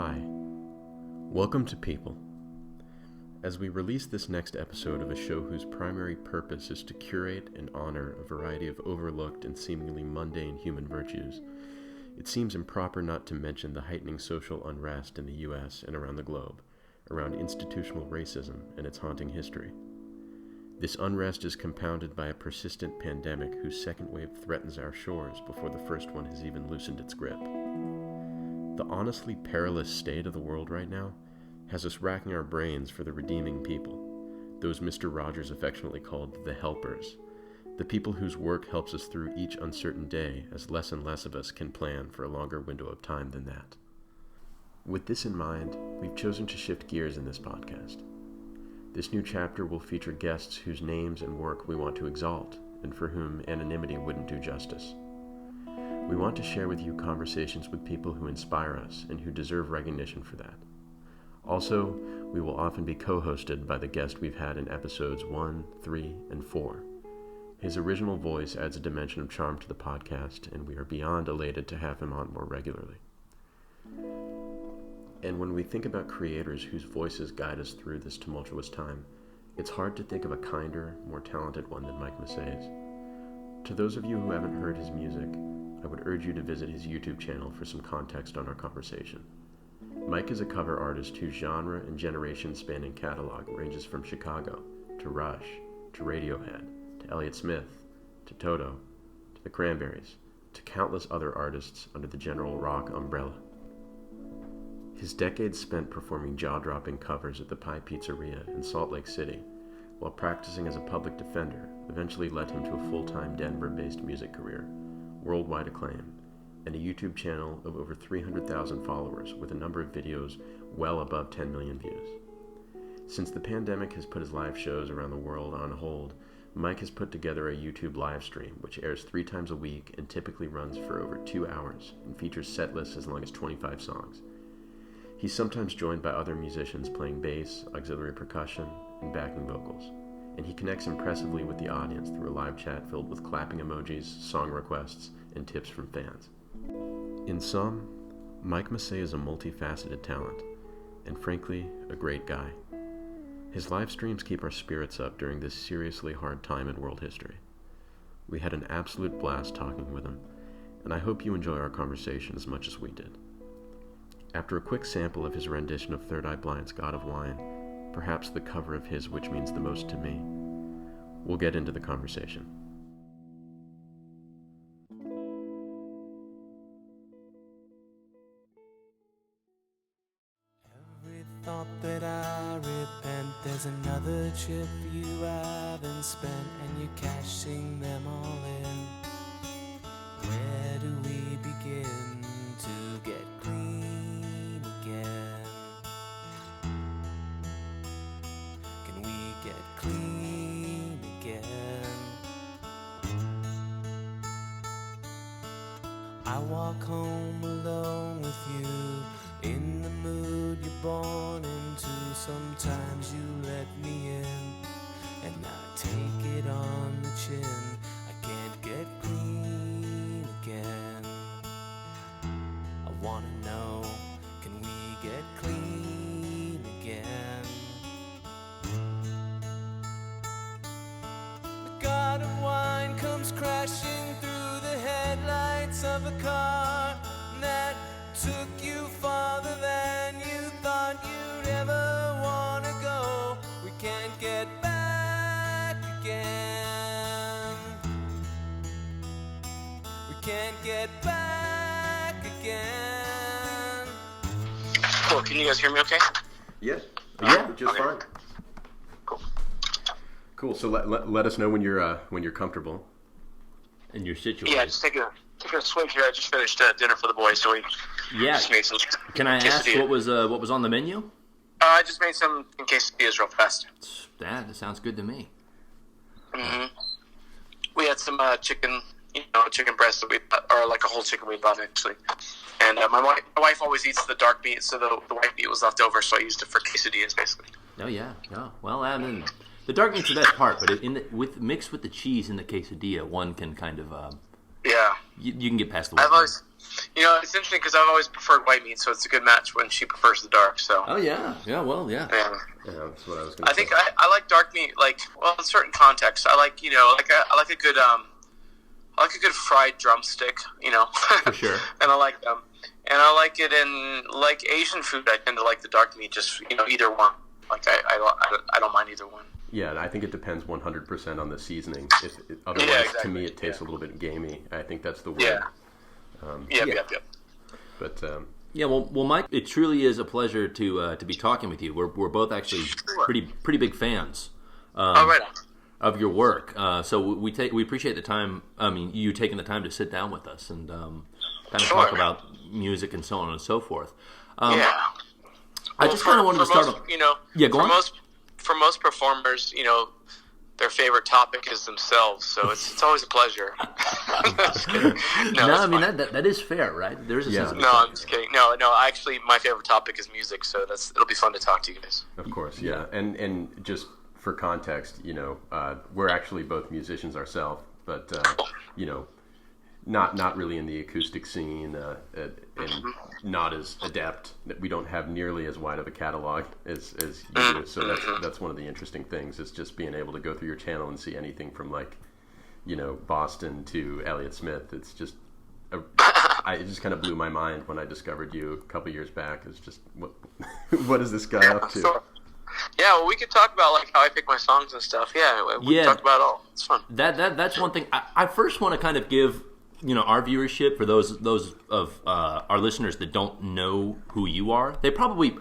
Hi, welcome to People. As we release this next episode of a show whose primary purpose is to curate and honor a variety of overlooked and seemingly mundane human virtues, it seems improper not to mention the heightening social unrest in the U.S. and around the globe, around institutional racism and its haunting history. This unrest is compounded by a persistent pandemic whose second wave threatens our shores before the first one has even loosened its grip. The honestly perilous state of the world right now has us racking our brains for the redeeming people, those Mr. Rogers affectionately called the helpers, the people whose work helps us through each uncertain day as less and less of us can plan for a longer window of time than that. With this in mind, we've chosen to shift gears in this podcast. This new chapter will feature guests whose names and work we want to exalt and for whom anonymity wouldn't do justice. We want to share with you conversations with people who inspire us and who deserve recognition for that. Also, we will often be co-hosted by the guest we've had in episodes 1, 3, and 4. His original voice adds a dimension of charm to the podcast, and we are beyond elated to have him on more regularly. And when we think about creators whose voices guide us through this tumultuous time, it's hard to think of a kinder, more talented one than Mike Massé's. To those of you who haven't heard his music, I would urge you to visit his YouTube channel for some context on our conversation. Mike is a cover artist whose genre and generation-spanning catalog ranges from Chicago, to Rush, to Radiohead, to Elliott Smith, to Toto, to the Cranberries, to countless other artists under the general rock umbrella. His decades spent performing jaw-dropping covers at the Pie Pizzeria in Salt Lake City, while practicing as a public defender, eventually led him to a full-time Denver-based music career, worldwide acclaim, and a YouTube channel of over 300,000 followers with a number of videos well above 10 million views. Since the pandemic has put his live shows around the world on hold, Mike has put together a YouTube live stream which airs 3 times a week and typically runs for over 2 hours and features set lists as long as 25 songs. He's sometimes joined by other musicians playing bass, auxiliary percussion, and backing vocals, and he connects impressively with the audience through a live chat filled with clapping emojis, song requests, and tips from fans. In sum, Mike Massé is a multifaceted talent, and frankly, a great guy. His live streams keep our spirits up during this seriously hard time in world history. We had an absolute blast talking with him, and I hope you enjoy our conversation as much as we did. After a quick sample of his rendition of Third Eye Blind's God of Wine, perhaps the cover of his which means the most to me, we'll get into the conversation. Every thought that I repent, there's another chip you haven't spent, and you're cashing them all in. Where do we begin to get clean again? Can we get clean again? I walk home alone with you, in the mood you're born into. Sometimes you let me in, and I take it on the chin. I can't get clean again. I wanna know, can we get clean again? A god of wine comes crashing through the headlights of a car that took you farther than you thought you'd ever wanna go. We can't get back again. We can't get back again. Cool. Can you guys hear me okay? Yeah, just okay. fine. Cool. So let us know when you're comfortable in your situation. Yeah, just take a swing here. I just finished dinner for the boys, so we just made some. Can I ask what was on the menu? I just made some quesadillas real fast. That sounds good to me. Mm-hmm. We had some chicken, chicken breast that or like a whole chicken we bought actually. And my wife always eats the dark meat, so the white meat was left over, so I used it for quesadillas basically. Oh yeah, no. Well, I mean, the dark meat's the best part, but mixed with the cheese in the quesadilla, one can kind of you can get past the white I've always, it's interesting because I've always preferred white meat, so it's a good match when she prefers the dark. So. Oh yeah, well, yeah. Yeah. Yeah, that's what I was going to say. I think I like dark meat, in certain contexts. I like, I like a good fried drumstick, For sure. And I like them. And I like it in, Asian food. I tend to like the dark meat, just, either one. I don't mind either one. Yeah, and I think it depends 100% on the seasoning. Otherwise, exactly. to me, it tastes a little bit gamey. I think that's the word. Yeah. Yep. But yeah, well, Mike, it truly is a pleasure to be talking with you. We're both actually pretty big fans. Right on. Of your work. So we appreciate the time. I mean, you taking the time to sit down with us and kind of talk about music and so on and so forth. I just kind of wanted to start. Go on. For most performers, their favorite topic is themselves, so it's always a pleasure. I mean that is fair, right? There's a sense of No, I'm just kidding. No. Actually, my favorite topic is music, so it'll be fun to talk to you guys. Of course, yeah, and just for context, we're actually both musicians ourselves, but not really in the acoustic scene, and not as adept. That we don't have nearly as wide of a catalog as you do. So that's one of the interesting things, is just being able to go through your channel and see anything from Boston to Elliott Smith. It's just it just kind of blew my mind when I discovered you a couple years back. It's just what is this guy up to? Yeah, well, we could talk about how I pick my songs and stuff. Yeah, we can talk about it all. It's fun. That's one thing. I first want to kind of give our viewership, for those of our listeners that don't know who you are. They probably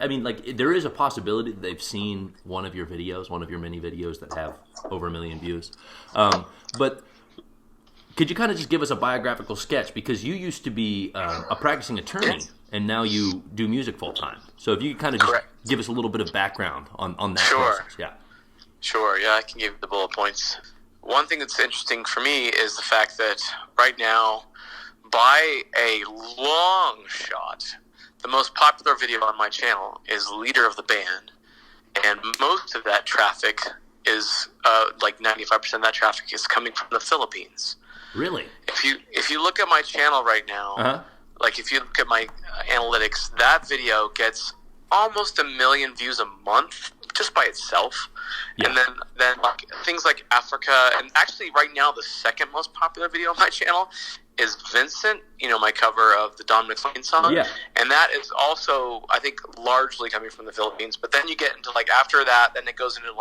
I mean, there is a possibility that they've seen one of your videos, one of your many videos that have over 1 million views. But could you kind of just give us a biographical sketch, because you used to be a practicing attorney and now you do music full time. So if you could kind of just give us a little bit of background on that process. Yeah. Sure, yeah, I can give the bullet points. One thing that's interesting for me is the fact that right now, by a long shot, the most popular video on my channel is Leader of the Band. And most of that traffic is, 95% of that traffic is coming from the Philippines. Really? If you look at my channel right now, if you look at my analytics, that video gets almost 1 million views a month just by itself. Yeah. And then things like Africa, and actually right now the second most popular video on my channel is Vincent, my cover of the Don McLean song. Yeah. And that is also, I think, largely coming from the Philippines. But then you get into after that, then it goes into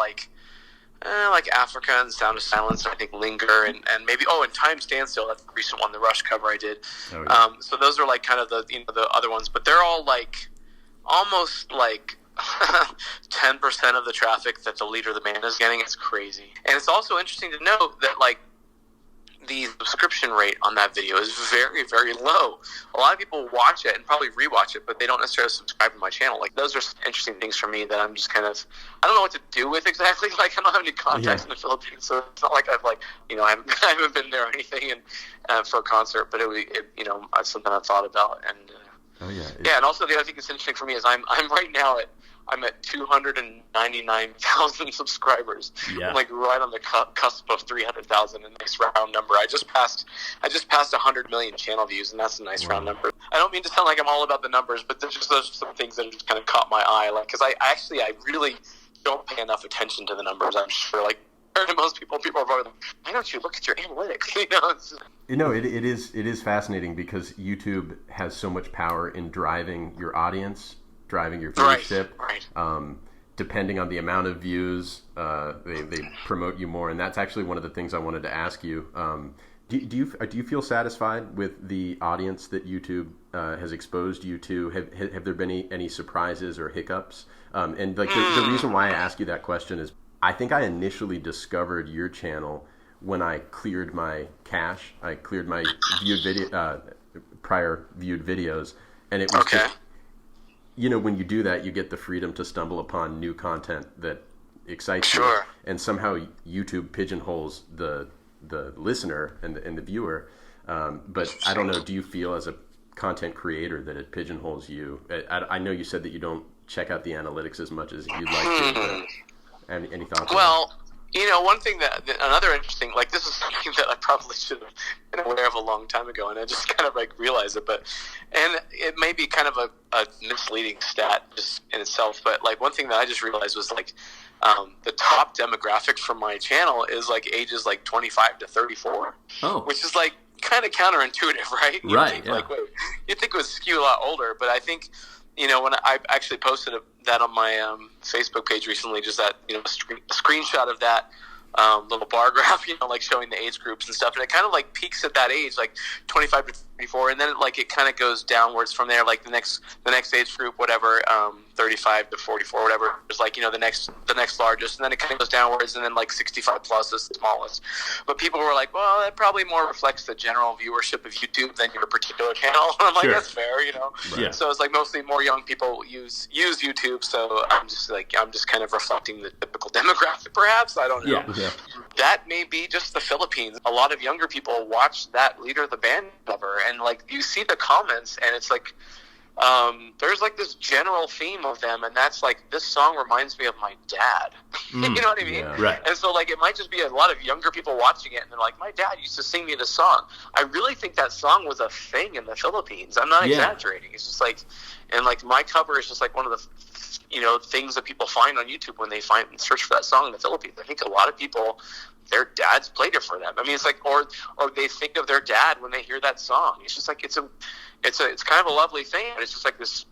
Africa and Sound of Silence, and I think Linger, and maybe and Time Standstill. That's the recent one, the Rush cover I did. Oh, yeah. So those are kind of the other ones, but they're all almost 10% of the traffic that the Leader of the Band is getting. It's crazy. And it's also interesting to note that the subscription rate on that video is very, very low. A lot of people watch it and probably rewatch it, but they don't necessarily subscribe to my channel. Those are interesting things for me that I'm just kind of, I don't know what to do with exactly. I don't have any contacts in the Philippines, so it's not like I've I haven't been there or anything for a concert, but it's something I've thought about. And and also the other thing that's interesting for me is I'm right now at 299,000 subscribers. Yeah. I'm right on the cusp of 300,000, a nice round number. I just passed 100 million channel views, and that's a nice round number. I don't mean to sound like I'm all about the numbers, but there's some things that have just kind of caught my eye. Because I really don't pay enough attention to the numbers. I'm sure to most people are probably like, why don't you look at your analytics? It is fascinating because YouTube has so much power in driving your audience, driving your viewership. Right. Depending on the amount of views, they promote you more, and that's actually one of the things I wanted to ask you. Do you feel satisfied with the audience that YouTube has exposed you to? Have there been any surprises or hiccups? The reason why I ask you that question is, I think I initially discovered your channel when I cleared my cache. I cleared my prior viewed videos, and it was just, when you do that, you get the freedom to stumble upon new content that excites you, and somehow YouTube pigeonholes the listener and the viewer. But I don't know. Do you feel as a content creator that it pigeonholes you? I know you said that you don't check out the analytics as much as you'd like to. But any thoughts? Well, One thing another interesting, like this is something that I probably should have been aware of a long time ago, and I just kind of like realized it, and it may be kind of a misleading stat just in itself, but like one thing that I just realized was like, the top demographic for my channel is like ages like 25 to 34, which is like kind of counterintuitive, right? Right. Like, wait, you'd think it would skew a lot older, but I think, when I actually posted that on my Facebook page recently, just that, a screenshot of that little bar graph, like showing the age groups and stuff, and it kind of like peaks at that age, like 25 to 34, and then it kind of goes downwards from there, like the next age group, whatever, 35 to 44, whatever, is like, the next largest, and then it kind of goes downwards, and then like 65 plus is the smallest. But people were like, well, that probably more reflects the general viewership of YouTube than your particular channel. And I'm like, Sure. That's fair, Yeah. So it's like mostly more young people use YouTube, so I'm just kind of reflecting the typical demographic, perhaps. I don't know. Yeah. That may be just the Philippines. A lot of younger people watch that Leader of the Band cover, and like you see the comments, and it's like there's like this general theme of them, and that's like, this song reminds me of my dad. You know what I mean? Yeah. Right. And so like it might just be a lot of younger people watching it, and they're like, my dad used to sing me this song. I really think that song was a thing in the Philippines. I'm not exaggerating. It's just like, and like my cover is just like one of the things that people find on YouTube when they search for that song in the Philippines. I think a lot of people, their dads played it for them. I mean, it's like, or they think of their dad when they hear that song. It's just like, it's kind of a lovely thing. It's just like this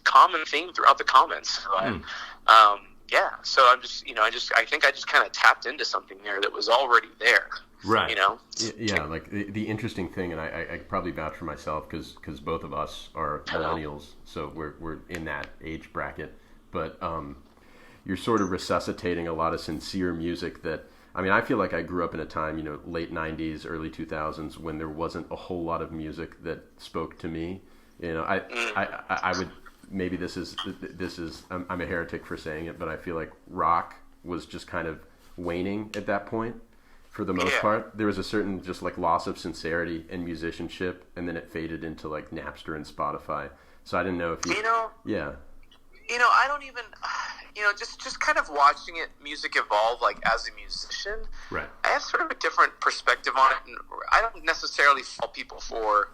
common theme throughout the comments. So I'm just, I think I just kind of tapped into something there that was already there. Right. Yeah, like the interesting thing, and I probably vouch for myself because both of us are millennials, so we're in that age bracket. But you're sort of resuscitating a lot of sincere music that, I mean, I feel like I grew up in a time, late 90s, early 2000s, when there wasn't a whole lot of music that spoke to me. I would, maybe this is I'm a heretic for saying it, but I feel like rock was just kind of waning at that point. For the most part, there was a certain just like loss of sincerity and musicianship, and then it faded into like Napster and Spotify. So I didn't know if I don't even, just kind of watching music evolve, like as a musician. Right. I have sort of a different perspective on it, and I don't necessarily fault people for,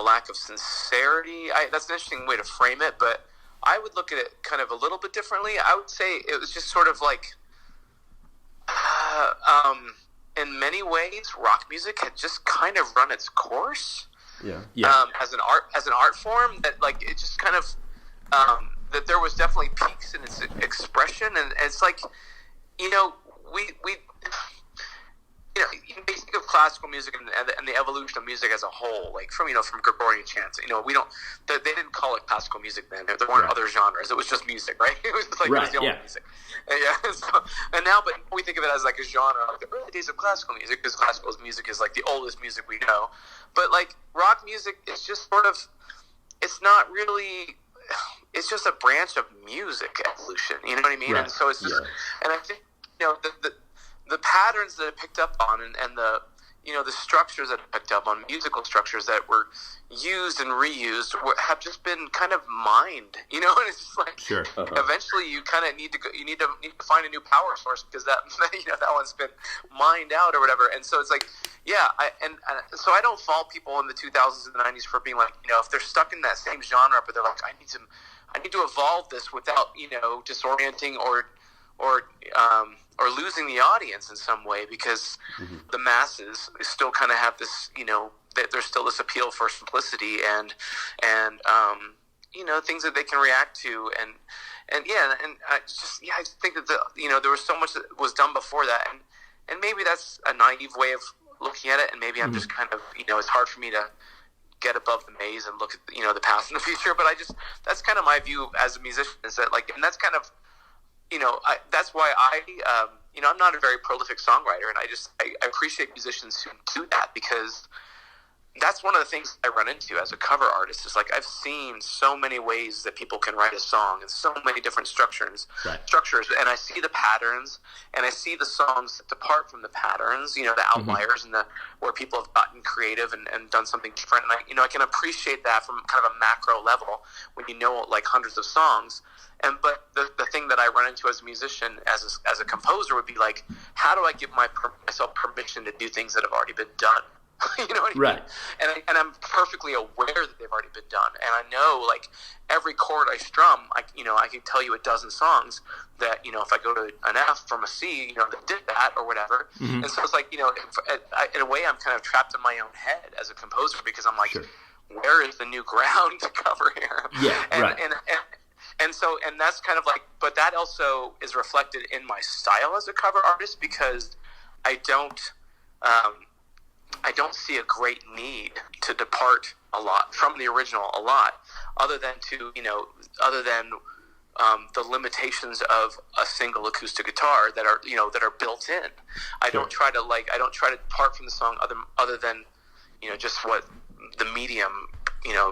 lack of sincerity. That's an interesting way to frame it, but I would look at it kind of a little bit differently. I would say it was just sort of like, in many ways, rock music had just kind of run its course. Yeah. As an art form, that like it just kind of that there was definitely peaks in its expression, and it's like, we you think of classical music and the evolution of music as a whole, like from Gregorian chants. They didn't call it classical music then. There weren't other genres. It was just music, right? It was just like it was the only music. And now, but we think of it as like a genre, like the early days of classical music, because classical music is like the oldest music we know. But like rock music is just sort of, it's not really. It's just a branch of music evolution. You know what I mean? Right. And so it's just, and I think the patterns that it picked up on, and the the structures that it picked up on, musical structures that were used and reused, have just been kind of mined. And it's just like, sure. Eventually you kind of need to find a new power source, because that that one's been mined out or whatever. And so it's like, so I don't fault people in the 2000s and the 90s for being like, if they're stuck in that same genre, but they're like, I need to evolve this without disorienting or losing the audience in some way, because the masses still kind of have this, that there's still this appeal for simplicity and things that they can react to, and I think that there was so much that was done before that, and maybe that's a naive way of looking at it, and maybe I'm just kind of, it's hard for me to get above the maze and look at the past and the future, but that's kind of my view as a musician, is that like, and that's kind of, that's why I'm not a very prolific songwriter, and I appreciate musicians who do that, because that's one of the things I run into as a cover artist is like I've seen so many ways that people can write a song and so many different structures, and I see the patterns and I see the songs that depart from the patterns, the outliers and the where people have gotten creative and done something different. And I can appreciate that from kind of a macro level when like hundreds of songs. But the thing that I run into as a musician, as a composer, would be like, how do I give myself permission to do things that have already been done? You know what I mean? And I'm perfectly aware that they've already been done. And I know, like, every chord I strum, I can tell you a dozen songs that, if I go to an F from a C, that did that or whatever. And so it's like, in a way I'm kind of trapped in my own head as a composer because I'm like, where is the new ground to cover here? Yeah, And that's kind of like, but that also is reflected in my style as a cover artist because I don't see a great need to depart a lot from the original other than the limitations of a single acoustic guitar that are built in. I don't try to depart from the song other than just what the medium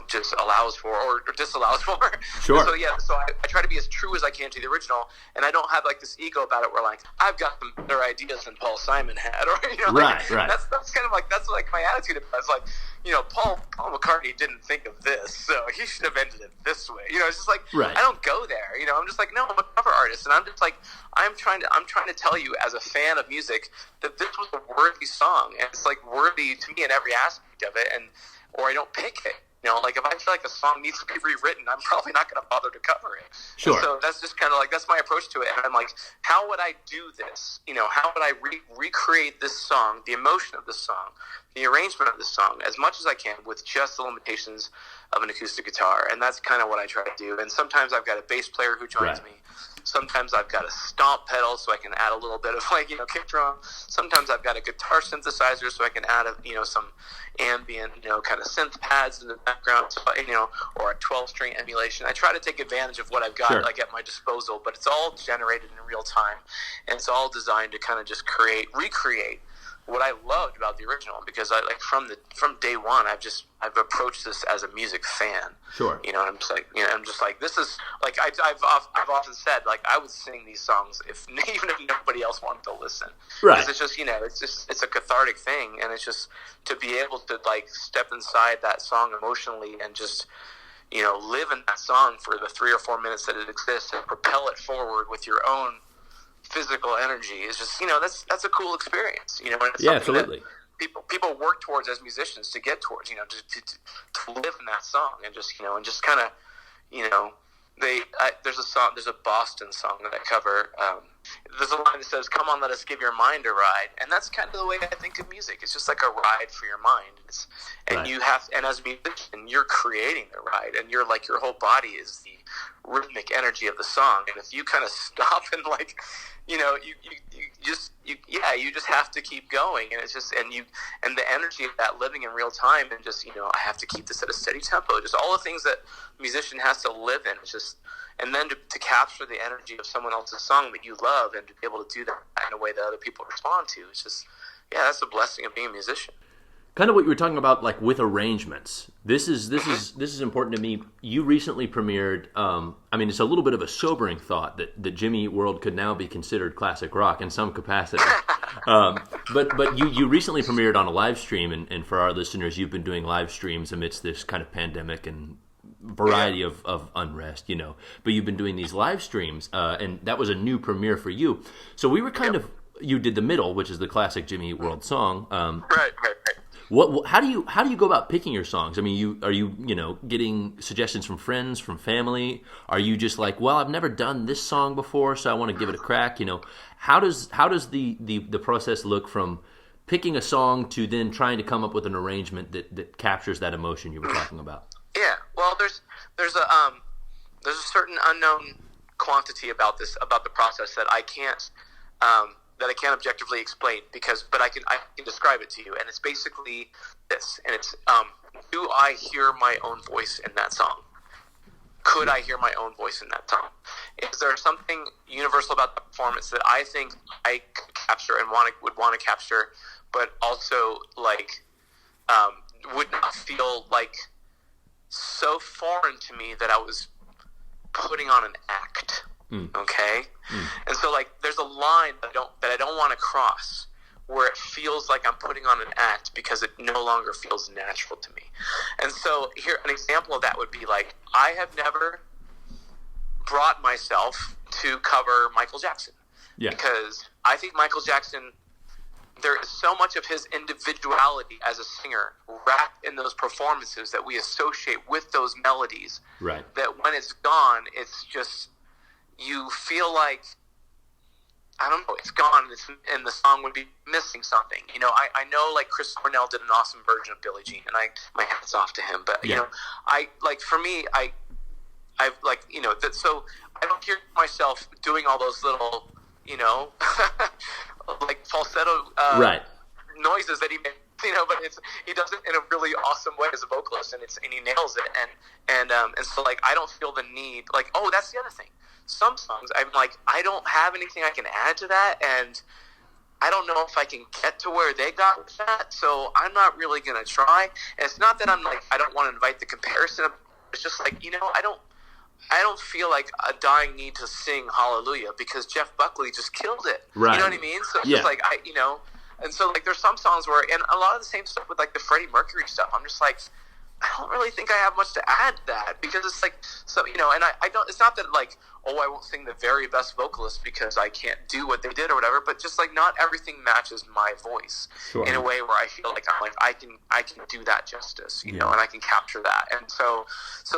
just allows for or disallows for. Sure. So I try to be as true as I can to the original, and I don't have like this ego about it where like I've got some better ideas than Paul Simon had, or right. That's kind of like that's like my attitude. It's like Paul McCartney didn't think of this, so he should have ended it this way. It's just like I don't go there. I'm just like no, I'm a cover artist, and I'm just like I'm trying to tell you as a fan of music that this was a worthy song, and it's like worthy to me in every aspect of it, or I don't pick it. Like if I feel like a song needs to be rewritten, I'm probably not going to bother to cover it. Sure. And so that's just kind of like, that's my approach to it. And I'm like, how would I do this? How would I recreate this song, the emotion of the song, the arrangement of the song as much as I can with just the limitations of an acoustic guitar? And that's kind of what I try to do. And sometimes I've got a bass player who joins me. Sometimes I've got a stomp pedal so I can add a little bit of kick drum. Sometimes I've got a guitar synthesizer so I can add some ambient kind of synth pads in the background, or a 12-string emulation. I try to take advantage of what I've got at my disposal, but it's all generated in real time, and it's all designed to kind of just recreate what I loved about the original, because I from day one I've approached this as a music fan. Sure. I'm just like this is like I've often said like I would sing these songs even if nobody else wanted to listen. Right. Because it's a cathartic thing, and it's just to be able to like step inside that song emotionally and just live in that song for the 3 or 4 minutes that it exists and propel it forward with your own physical energy is just that's a cool experience, and it's absolutely. People work towards as musicians to get towards, to live in that song and just kind of there's a Boston song that I cover. There's a line that says, "Come on, let us give your mind a ride," and that's kind of the way I think of music. It's just like a ride for your mind, and as a musician, you're creating the ride, and you're like your whole body is the rhythmic energy of the song. And if you kind of stop and like, you just have to keep going, and it's just and the energy of that living in real time, and just I have to keep this at a steady tempo. Just all the things that a musician has to live in. It's just. And then to capture the energy of someone else's song that you love and to be able to do that in a way that other people respond to, it's just, that's the blessing of being a musician. Kind of what you were talking about, like with arrangements. This is important to me. You recently premiered. It's a little bit of a sobering thought that Jimmy Eat World could now be considered classic rock in some capacity. But you recently premiered on a live stream, and for our listeners, you've been doing live streams amidst this kind of pandemic and variety of unrest, but you've been doing these live streams, and that was a new premiere for you. So we were you did The Middle, which is the classic Jimmy Eat World song. Right. How do you go about picking your songs? I mean, are you getting suggestions from friends, from family? Are you just like, well, I've never done this song before, so I want to give it a crack? How does the process look from picking a song to then trying to come up with an arrangement that captures that emotion you were talking about? Yeah, well, there's a certain unknown quantity about the process that I can't objectively explain but I can describe it to you, and it's basically this, and it's do I hear my own voice in that song? Could I hear my own voice in that song? Is there something universal about the performance that I think I could capture and would want to capture, but also like would not feel like so foreign to me that I was putting on an act. Okay? And so like there's a line that I don't want to cross, where it feels like I'm putting on an act because it no longer feels natural to me. And so here, an example of that would be like, I have never brought myself to cover Michael Jackson. Yeah. Because I think Michael Jackson, there is so much of his individuality as a singer wrapped in those performances that we associate with those melodies. Right. That when it's gone, it's just, you feel like, I don't know, it's gone, and the song would be missing something. You know, I know, like, Chris Cornell did an awesome version of Billie Jean, and my hat's off to him. But, you know, for me, I've like, you know, so I don't hear myself doing all those little, you know, like falsetto noises that he makes, you know, but he does it in a really awesome way as a vocalist, and he nails it. And so, like, I don't feel the need, like, oh, that's the other thing. Some songs, I'm like, I don't have anything I can add to that, and I don't know if I can get to where they got with that, so I'm not really going to try. And it's not that I'm like, I don't want to invite the comparison. It's just like, you know, I don't feel like a dying need to sing Hallelujah because Jeff Buckley just killed it. Right. You know what I mean? So it's just like, you know, and so like there's some songs where, and a lot of the same stuff with like the Freddie Mercury stuff, I'm just like, I don't really think I have much to add to that because it's like, so, you know, and I don't, it's not that like, oh, I won't sing the very best vocalist because I can't do what they did or whatever, but just like not everything matches my voice in a way where I feel like I'm like, I can do that justice, you know, and I can capture that. And so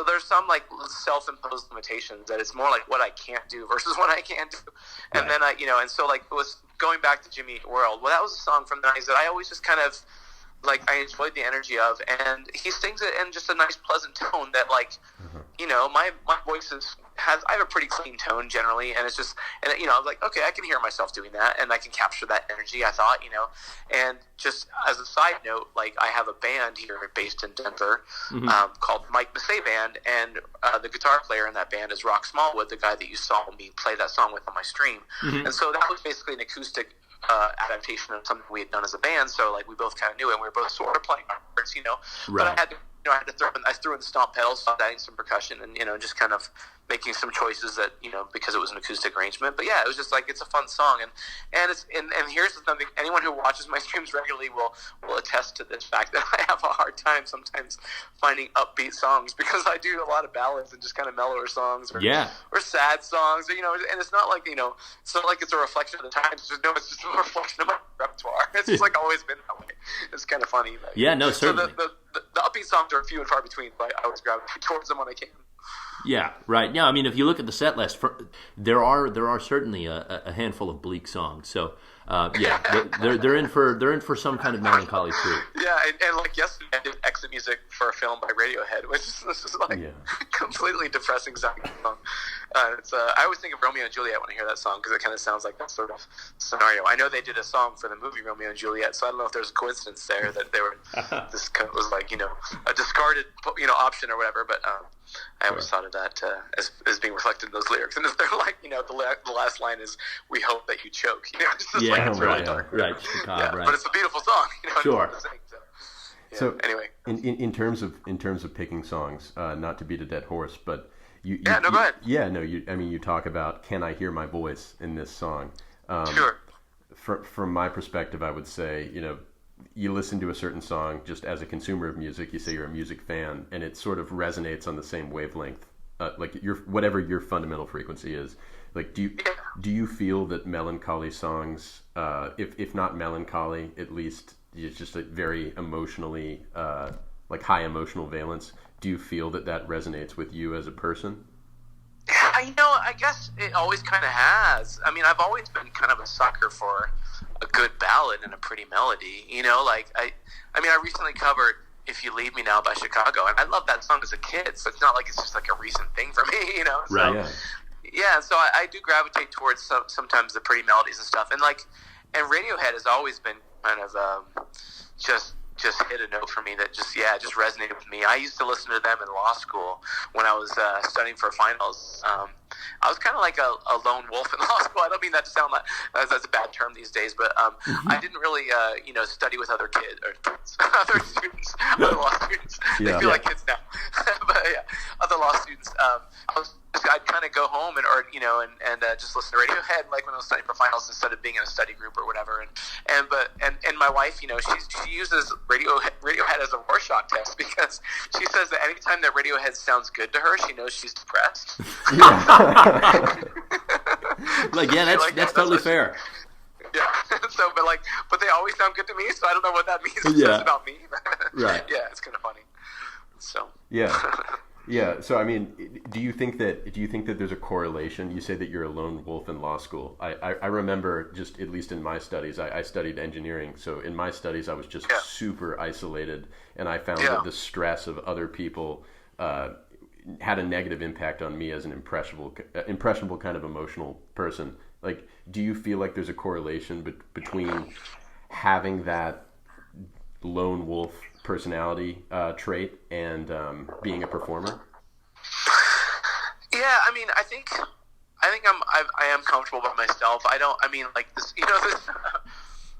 there's some like self-imposed limitations that it's more like what I can't do versus what I can do. And then you know, and so like it was going back to Jimmy Eat World. Well, that was a song from the 90s that I always just kind of, like, I enjoyed the energy of, and he sings it in just a nice, pleasant tone that, like, you know, my voice I have a pretty clean tone generally, and it's just, and you know, I was like, okay, I can hear myself doing that, and I can capture that energy, I thought, you know, and just as a side note, like, I have a band here based in Denver called Mike Massé Band, and the guitar player in that band is Rock Smallwood, the guy that you saw me play that song with on my stream, and so that was basically an acoustic adaptation of something we had done as a band, so like we both kind of knew it, and we were both sort of playing our parts, you know, but I had to, you know, I threw in the stomp pedals, started adding some percussion, and, you know, just kind of making some choices that, you know, because it was an acoustic arrangement. But yeah, it was just like, it's a fun song, and it's and here's something, anyone who watches my streams regularly will attest to this fact that I have a hard time sometimes finding upbeat songs because I do a lot of ballads and just kind of mellower songs or sad songs, or, you know, and it's not like, you know, it's not like it's a reflection of the times. It's just a reflection of my repertoire. It's just like always been that way. It's kind of funny. But, yeah, no, certainly. So the upbeat songs are few and far between, but I always gravitate towards them when I can. Yeah, right. Yeah, I mean, if you look at the set list, there are certainly a handful of bleak songs. So, they're in for some kind of melancholy too. Yeah, and like yesterday, I did exit music for a film by Radiohead, which is like completely depressing song. I always think of Romeo and Juliet when I hear that song because it kind of sounds like that sort of scenario. I know they did a song for the movie Romeo and Juliet, so I don't know if there's a coincidence there that they were this was like, you know, a discarded, you know, option or whatever. But I always thought of that as being reflected in those lyrics. And if they're like, you know, the last line is, "We hope that you choke." You know, it's just like, it's really dark. Right. But it's a beautiful song. You know, sure. So anyway, in terms of picking songs, not to beat a dead horse, but go ahead. I mean, you talk about, can I hear my voice in this song? Sure. From my perspective, I would say, you know, you listen to a certain song just as a consumer of music. You say you're a music fan, and it sort of resonates on the same wavelength, like whatever your fundamental frequency is. Like, do you feel that melancholy songs, if not melancholy, at least it's just a very emotionally, like high emotional valence? Do you feel that resonates with you as a person? You know, I guess it always kind of has. I mean, I've always been kind of a sucker for a good ballad and a pretty melody. You know, like I mean, I recently covered "If You Leave Me Now" by Chicago, and I loved that song as a kid. So it's not like it's just like a recent thing for me. You know, so, right? Yeah. So I do gravitate towards sometimes the pretty melodies and stuff, and Radiohead has always been kind of just hit a note for me that just resonated with me. I used to listen to them in law school when I was studying for finals. I was kind of like a lone wolf in law school. I don't mean that to sound like that's a bad term these days, but I didn't really study with other other students, other law students. They feel like kids now, but yeah, other law students. I'd kind of go home and just listen to Radiohead, like when I was studying for finals, instead of being in a study group or whatever. And my wife, she uses Radiohead as a Rorschach test, because she says that anytime that Radiohead sounds good to her, she knows she's depressed. That's totally fair. Yeah. So, but they always sound good to me, so I don't know what that means. It says about me. Right. Yeah, it's kind of funny. So. Yeah. Yeah. So, I mean, do you think that there's a correlation? You say that you're a lone wolf in law school. I remember, just at least in my studies, I studied engineering. So in my studies, I was just super isolated, and I found that the stress of other people had a negative impact on me as an impressionable kind of emotional person. Like, do you feel like there's a correlation between having that lone wolf personality trait and being a performer? Yeah, I mean, I think I am comfortable by myself.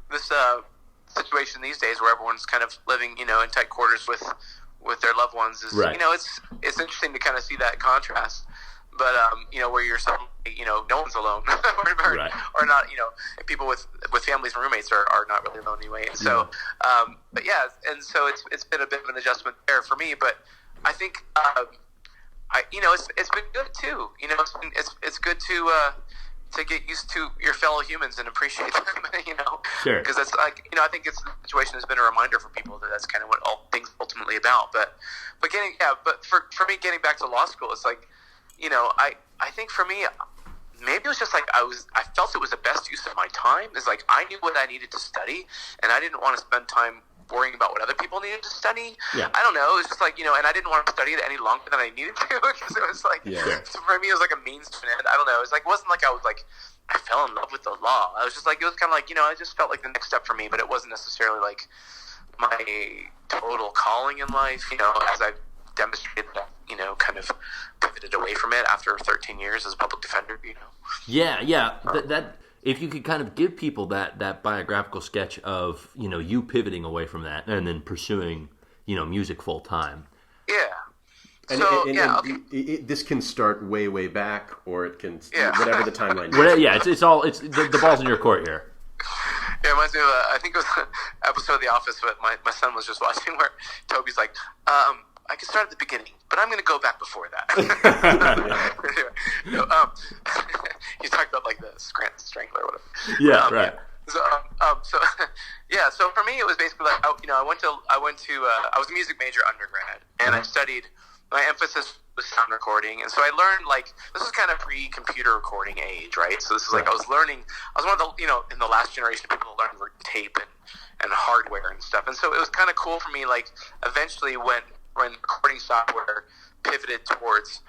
This situation these days where everyone's kind of living, in tight quarters with their loved ones is, right. It's interesting to kind of see that contrast. But where you're suddenly, no one's alone, or not, people with families and roommates are not really alone anyway. And so, but yeah, and so it's been a bit of an adjustment there for me. But I think, it's been good too. It's good to get used to your fellow humans and appreciate them. Sure. Because that's like, I think the situation has been a reminder for people that that's kind of what all things ultimately about. But for me, getting back to law school, it's like, I think for me, maybe it was just like I felt it was the best use of my time. It's like I knew what I needed to study, and I didn't want to spend time worrying about what other people needed to study. Yeah. I don't know. It was just like, and I didn't want to study it any longer than I needed to, because it was like, for me, it was like a means to an end. I don't know. It was like, it wasn't like I fell in love with the law. I was just like, it was kind of like, I just felt like the next step for me, but it wasn't necessarily like my total calling in life, as I demonstrated that, kind of pivoted away from it after 13 years as a public defender, Yeah. That if you could kind of give people that biographical sketch of, you pivoting away from that and then pursuing, music full time. Yeah. This can start way, way back, or it can, whatever the timeline is. It's the ball's in your court here. Yeah, it reminds me of, I think it was an episode of The Office that my son was just watching, where Toby's like, I can start at the beginning, but I'm going to go back before that. He's talking about like the Scranton Strangler or whatever. Yeah, right. So for me, it was basically like, I was a music major undergrad, and I studied. My emphasis was sound recording, and so I learned, like, this is kind of pre-computer recording age, right? So this is like I was one of the in the last generation of people that learned tape and hardware and stuff, and so it was kind of cool for me. Like, eventually when recording software pivoted towards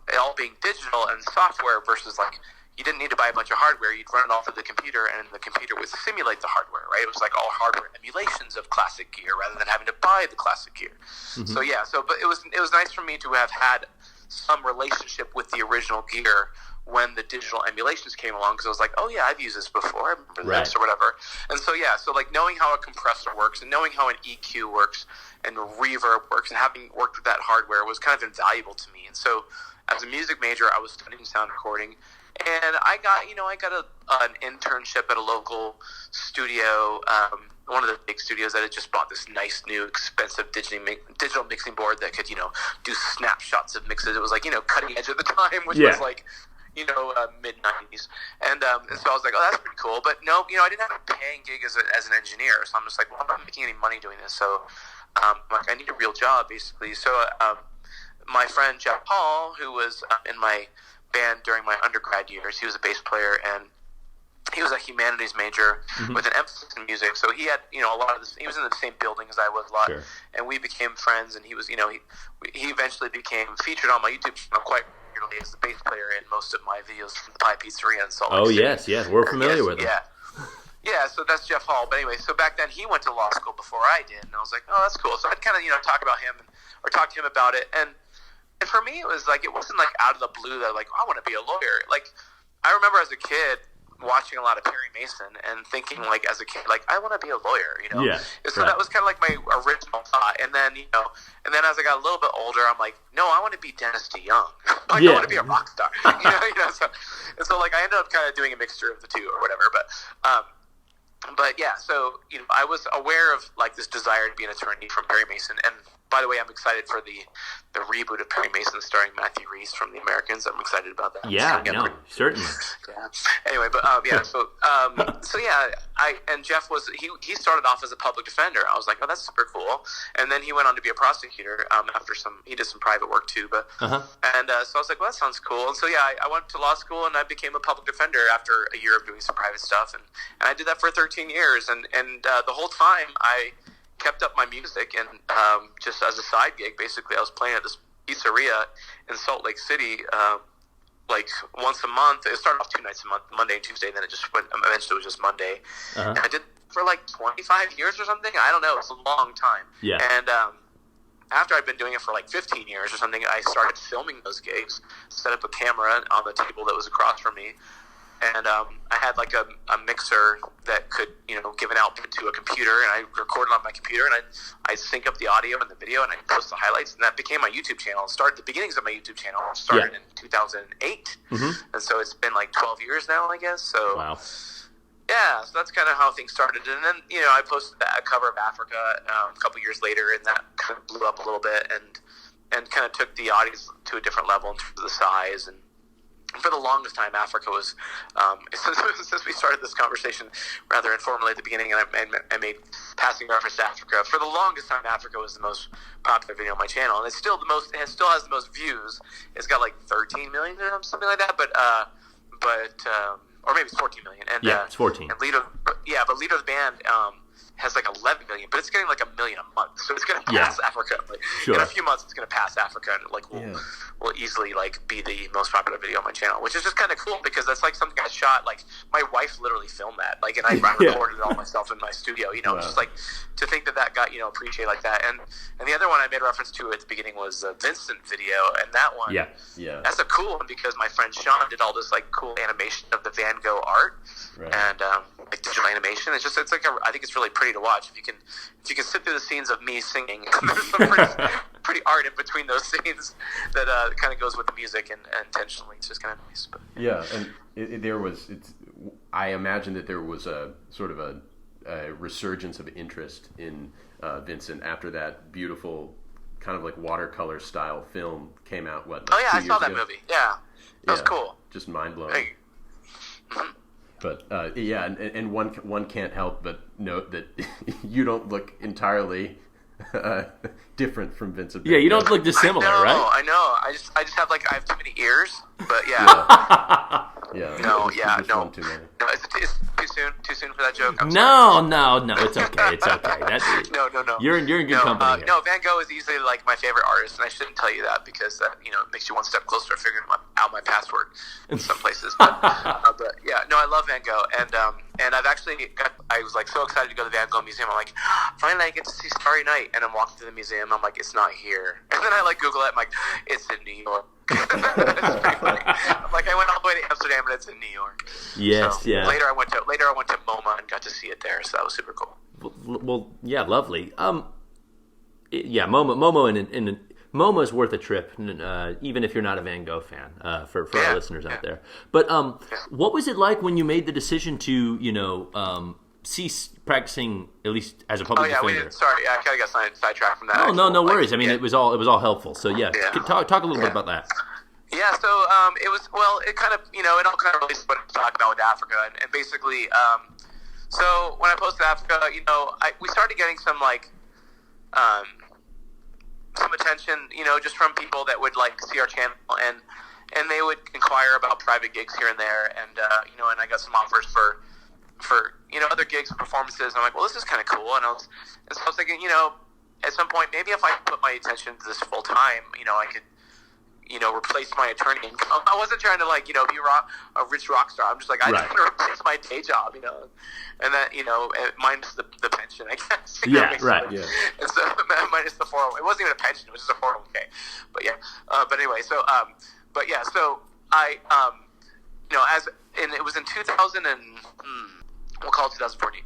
it all being digital and software versus, like, you didn't need to buy a bunch of hardware. You'd run it off of the computer, and the computer would simulate the hardware, right? It was like all hardware emulations of classic gear rather than having to buy the classic gear. Mm-hmm. But it was nice for me to have had some relationship with the original gear when the digital emulations came along, because I was like, oh yeah, I've used this before, I remember this or whatever. And so like knowing how a compressor works and knowing how an EQ works and reverb works and having worked with that hardware was kind of invaluable to me. And so as a music major, I was studying sound recording. And I got an internship at a local studio, one of the big studios that had just bought this nice new expensive digital mixing board that could, do snapshots of mixes. It was like, cutting edge at the time, which was like, mid-90s. And so I was like, oh, that's pretty cool. But no, I didn't have a paying gig as an engineer. So I'm just like, well, I'm not making any money doing this. So I need a real job, basically. So my friend Jeff Hall, who was in my band during my undergrad years, he was a bass player, and he was a humanities major with an emphasis in music. So he had, a lot of this. He was in the same building as I was a lot, and we became friends. And he was, he eventually became featured on my YouTube channel quite regularly as the bass player in most of my videos from the Pie Pizzeria in Salt Lake City. Yes, we're familiar with him. Yeah, so that's Jeff Hall. But anyway, so back then he went to law school before I did, and I was like, oh, that's cool. So I'd kind of, talk about him or talk to him about it, and and for me, it was like, it wasn't like out of the blue that like, I want to be a lawyer. Like, I remember as a kid watching a lot of Perry Mason and thinking like, as a kid, like, I want to be a lawyer, you know? Yeah. And so that was kind of like my original thought. And then, you know, and then as I got a little bit older, I'm like, no, I want to be Dennis DeYoung. Like, I want to be a rock star. So like, I ended up kind of doing a mixture of the two or whatever. But yeah, so, you know, I was aware of like this desire to be an attorney from Perry Mason. And by the way, I'm excited for the reboot of Perry Mason starring Matthew Rhys from The Americans. I'm excited about that. Yeah, certainly. Yeah. Anyway, but yeah, so yeah, and Jeff he started off as a public defender. I was like, oh, that's super cool. And then he went on to be a prosecutor after he did some private work too. But so I was like, well, that sounds cool. And so yeah, I went to law school and I became a public defender after a year of doing some private stuff, and I did that for 13 years. And the whole time I kept up my music, and just as a side gig, basically, I was playing at this pizzeria in Salt Lake City, like once a month. It started off 2 nights a month, Monday and Tuesday, and then it just went. Eventually, it was just Monday. And I did for like 25 years or something. I don't know. It's a long time. Yeah. And after I'd been doing it for like 15 years or something, I started filming those gigs. Set up a camera on the table that was across from me. And I had like a mixer that could, you know, give an output to a computer, and I recorded on my computer, and I sync up the audio and the video, and I post the highlights, and that became my YouTube channel. It started the beginnings of my YouTube channel. It started in 2008, and so it's been like 12 years now, I guess. So wow. Yeah, so that's kind of how things started. And then, you know, I posted a cover of Africa a couple years later, and that kind of blew up a little bit, and kind of took the audience to a different level in terms of the size. And for the longest time, Africa was, since we started this conversation rather informally at the beginning, and I made passing reference to Africa, for the longest time, Africa was the most popular video on my channel, and it's still it still has the most views. It's got like 13 million or something like that, but or maybe it's 14 million. And, it's 14. And Leader of the Band has like 11 million, but it's getting like 1 million a month, so it's going to pass Africa. Like, in a few months, it's going to pass Africa, and like will easily like be the most popular video on my channel, which is just kind of cool because that's like something I shot. Like my wife literally filmed that, like, and I recorded it all myself in my studio. You know, just like to think that got, you know, appreciated like that. And the other one I made reference to at the beginning was a Vincent video, and that one, that's a cool one because my friend Sean did all this like cool animation of the Van Gogh art and like digital animation. It's like I think it's really pretty to watch if you can sit through the scenes of me singing. There's some pretty art in between those scenes that kind of goes with the music and intentionally. It's just kind of nice. But, yeah, and I imagine that there was a sort of a resurgence of interest in Vincent after that beautiful kind of like watercolor style film came out. I saw that movie. Yeah, that was cool. Just mind blowing. But and one can't help but note that you don't look entirely different from Vincent. Yeah, you don't look dissimilar, right? I know. I just have I have too many ears, but yeah. No. Too many. No, it's too soon for that joke. No, it's okay. It's okay. No. You're in good company. No, Van Gogh is easily like my favorite artist, and I shouldn't tell you that because that, you know, it makes you one step closer to figuring out my password in some places. But yeah, no, I love Van Gogh, and I've actually I was like so excited to go to the Van Gogh Museum. I'm like, finally I get to see Starry Night, and I'm walking through the museum. I'm like, it's not here, and then I like Google it. I'm like, it's in New York. That's pretty funny. I'm like, I went all the way to Amsterdam, and it's in New York. Yes, so yeah. Later I went to MoMA and got to see it there, so that was super cool. Well, yeah, lovely. Yeah, MoMA is worth a trip, even if you're not a Van Gogh fan. For our listeners out there. But what was it like when you made the decision to, you know, cease practicing at least as a public defender? I kind of got sidetracked from that. No worries. I mean, it was all helpful. So talk a little bit about that. Yeah, so it kind of, you know, it all kind of relates to what I'm talking about with Africa, and basically, so when I posted Africa, you know, we started getting some some attention, you know, just from people that would like see our channel, and they would inquire about private gigs here and there, and you know, and I got some offers for you know, other gigs and performances, and I'm like, well, this is kind of cool, and so I was thinking, you know, at some point, maybe if I put my attention to this full time, you know, I could replace my attorney income. I wasn't trying to be a rich rock star. I'm just like, I just want to replace my day job, and that, minus the pension, I guess. Yeah, right. Yeah. And so minus the 401. It wasn't even a pension. It was just a 401k. But yeah. But anyway, so so I it was in 2000 and we'll call it 2014.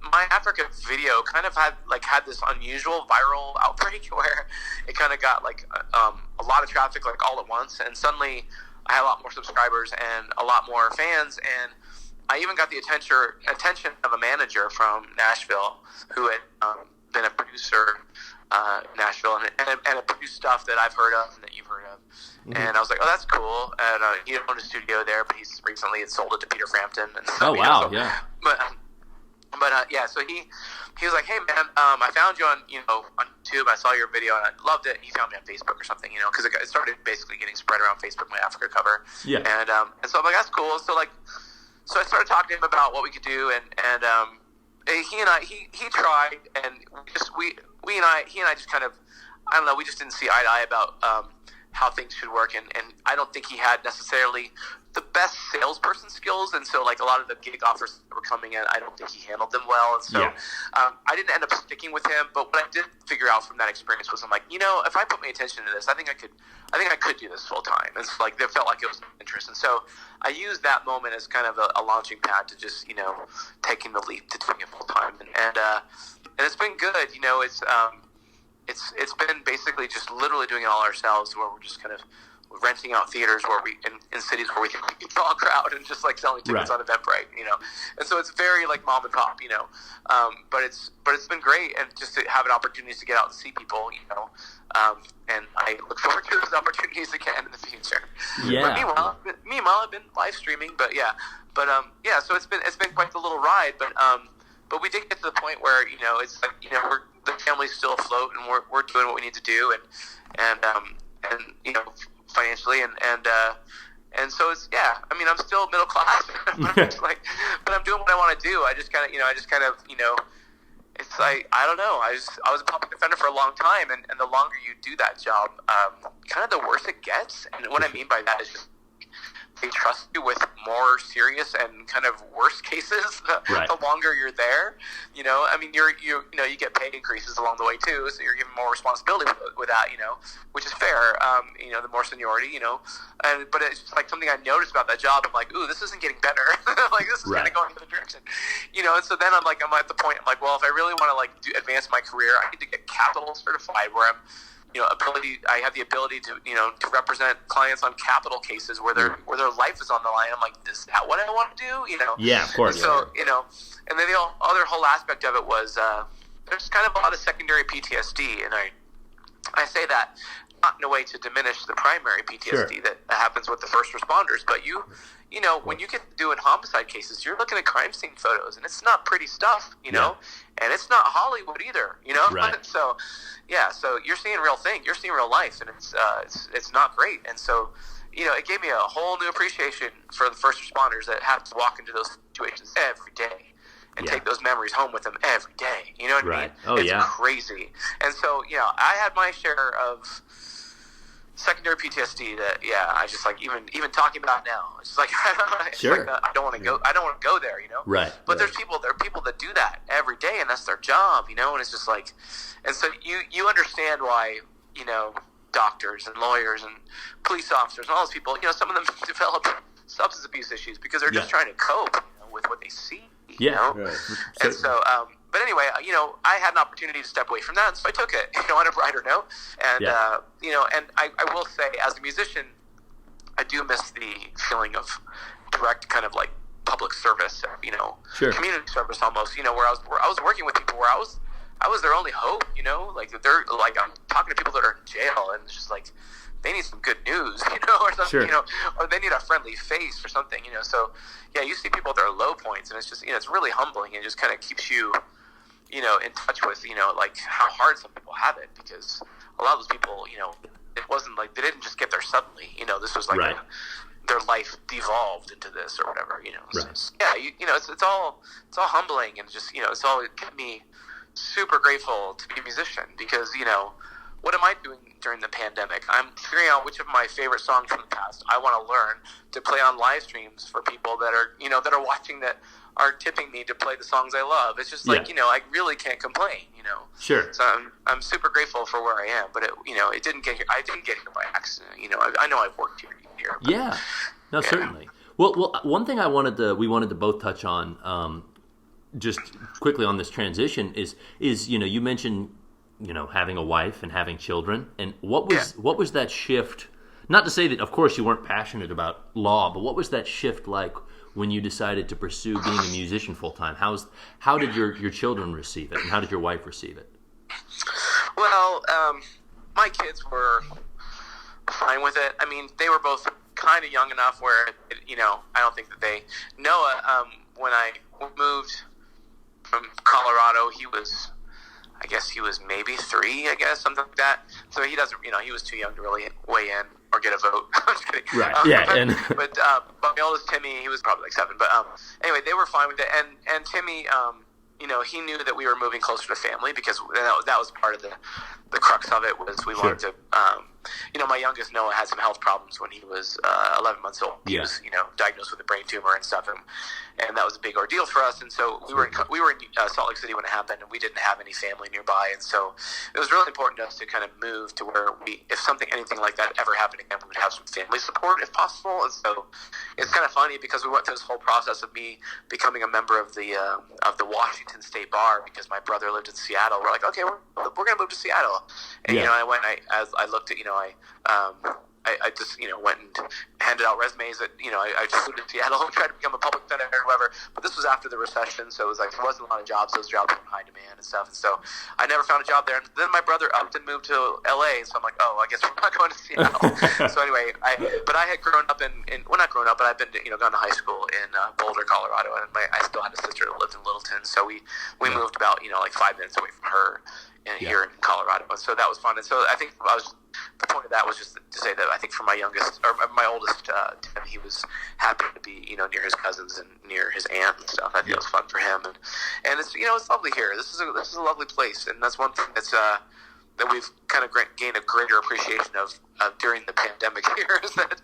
My Africa video kind of had this unusual viral outbreak where it kind of got a lot of traffic all at once, and suddenly I had a lot more subscribers and a lot more fans, and I even got the attention of a manager from Nashville who had been a producer in Nashville and had produced stuff that I've heard of and that you've heard of. Mm-hmm. And I was like, oh, that's cool. And he owned a studio there, but he's recently had sold it to Peter Frampton. And so, yeah. But so he was like, hey man, I found you on YouTube. I saw your video and I loved it. He found me on Facebook or something, because it started basically getting spread around Facebook, my Africa cover. Yeah. And so I'm like, that's cool. So so I started talking to him about what we could do, and he tried, and he and I just kind of, I don't know, we just didn't see eye to eye about how things should work, and I don't think he had necessarily the best salesperson skills, and so a lot of the gig offers that were coming in, I don't think he handled them well, and so I didn't end up sticking with him. But what I did figure out from that experience was, I'm like, if I put my attention to this, I think I could do this full time. It's it felt like it was an interest, and so I used that moment as kind of a launching pad to just taking the leap to doing it full time, and it's been good. It's been basically just literally doing it all ourselves, where we're just kind of renting out theaters where we in cities where we can draw a crowd and just selling tickets on Eventbrite, and so it's very mom and pop, but it's been great, and just to have an opportunity to get out and see people, and I look forward to those opportunities again in the future. Yeah. But meanwhile, I've been live streaming, so it's been quite the little ride, but we did get to the point where it's the family's still afloat, and we're doing what we need to do, and financially, and so it's, I'm still middle class, but I'm doing what I want to do. I just kind of it's I don't know. I was a public defender for a long time, and the longer you do that job, kind of the worse it gets. And what I mean by that is just they trust you with more serious and kind of worse cases the longer you're there. You get pay increases along the way too, so you're given more responsibility with that, which is fair. The more seniority, but it's just something I noticed about that job. I'm like, ooh, this isn't getting better. This is kind of going in the direction, and so then I'm at the point. I'm like, well, if I really want to advance my career, I need to get capital certified, where I'm I have the ability to, to represent clients on capital cases where their life is on the line. I'm like, is that what I want to do? Yeah, of course. And so, and then the other whole aspect of it was, there's kind of a lot of secondary PTSD. And I say that not in a way to diminish the primary PTSD that happens with the first responders, but when you get doing homicide cases, you're looking at crime scene photos, and it's not pretty stuff, and it's not Hollywood either, Right. So, so you're seeing real thing, you're seeing real life, and it's not great, and so, it gave me a whole new appreciation for the first responders that have to walk into those situations every day and take those memories home with them every day. You know what I mean? Oh, it's crazy. And so, I had my share of secondary PTSD that I just even talking about it now. It's just I don't want to go. I don't want to go there. Right. But there are people that do that every day, and that's their job. And it's just and so you understand why doctors and lawyers and police officers and all those people. Some of them develop substance abuse issues because they're just trying to cope with what they see. Right. And so, but anyway, I had an opportunity to step away from that, and so I took it, on a brighter note. And, and I will say, as a musician, I do miss the feeling of direct kind of public service, community service almost, where I was working with people where I was their only hope, they're I'm talking to people that are in jail, and it's just they need some good news, or something, or they need a friendly face or something, so you see people at their low points, and it's just, it's really humbling, and it just kind of keeps you, in touch with, how hard some people have it, because a lot of those people, it wasn't they didn't just get there suddenly, this was their life devolved into this or whatever, So, it's all humbling, and just, it's all kept me super grateful to be a musician, because, what am I doing during the pandemic? I'm figuring out which of my favorite songs from the past I want to learn to play on live streams for people that are, that are watching, that are tipping me to play the songs I love. It's just like, I really can't complain, Sure. So I'm super grateful for where I am, but it didn't get here. I didn't get here by accident. I know I've worked here. But, yeah. No, certainly. Well, one thing we wanted to both touch on, just quickly on this transition is you mentioned, having a wife and having children, and what was that shift? Not to say that, of course, you weren't passionate about law, but what was that shift like when you decided to pursue being a musician full time? How did your children receive it, and how did your wife receive it? Well, my kids were fine with it. I mean, they were both kind of young enough where, I don't think that Noah, when I moved from Colorado, he was maybe 3, something like that. So he doesn't, he was too young to really weigh in or get a vote. I'm just kidding. Right. Yeah. But my oldest Timmy, he was probably like 7. But anyway, they were fine with it. And Timmy, he knew that we were moving closer to family, because that was part of the crux of it, was we wanted to. My youngest Noah had some health problems when he was 11 months old. He was, diagnosed with a brain tumor and stuff, and that was a big ordeal for us. And so we were in Salt Lake City when it happened, and we didn't have any family nearby. And so it was really important to us to kind of move to where if anything like that ever happened again, we would have some family support if possible. And so it's kind of funny, because we went through this whole process of me becoming a member of the Washington State Bar, because my brother lived in Seattle. We're like, okay, we're going to move to Seattle. And, I looked at, I just, went and handed out resumes at, I just flew to Seattle and tried to become a public defender or whatever. But this was after the recession, so it was like there wasn't a lot of jobs. Those jobs were in high demand and stuff. And so I never found a job there. And then my brother upped and moved to LA, so I'm like, oh, I guess we're not going to Seattle. So anyway, I had grown up not grown up, but I've been, gone to high school in Boulder, Colorado, and I still had a sister that lived in Littleton. So we moved about, like 5 minutes away from her here in Colorado. And so that was fun. And so I think the point of that was just to say that I think for my oldest, Tim, he was happy to be, near his cousins and near his aunt and stuff. I think it was fun for him. And it's, it's lovely here. This is a lovely place. And that's one thing that's, that we've kind of gained a greater appreciation of during the pandemic here, is that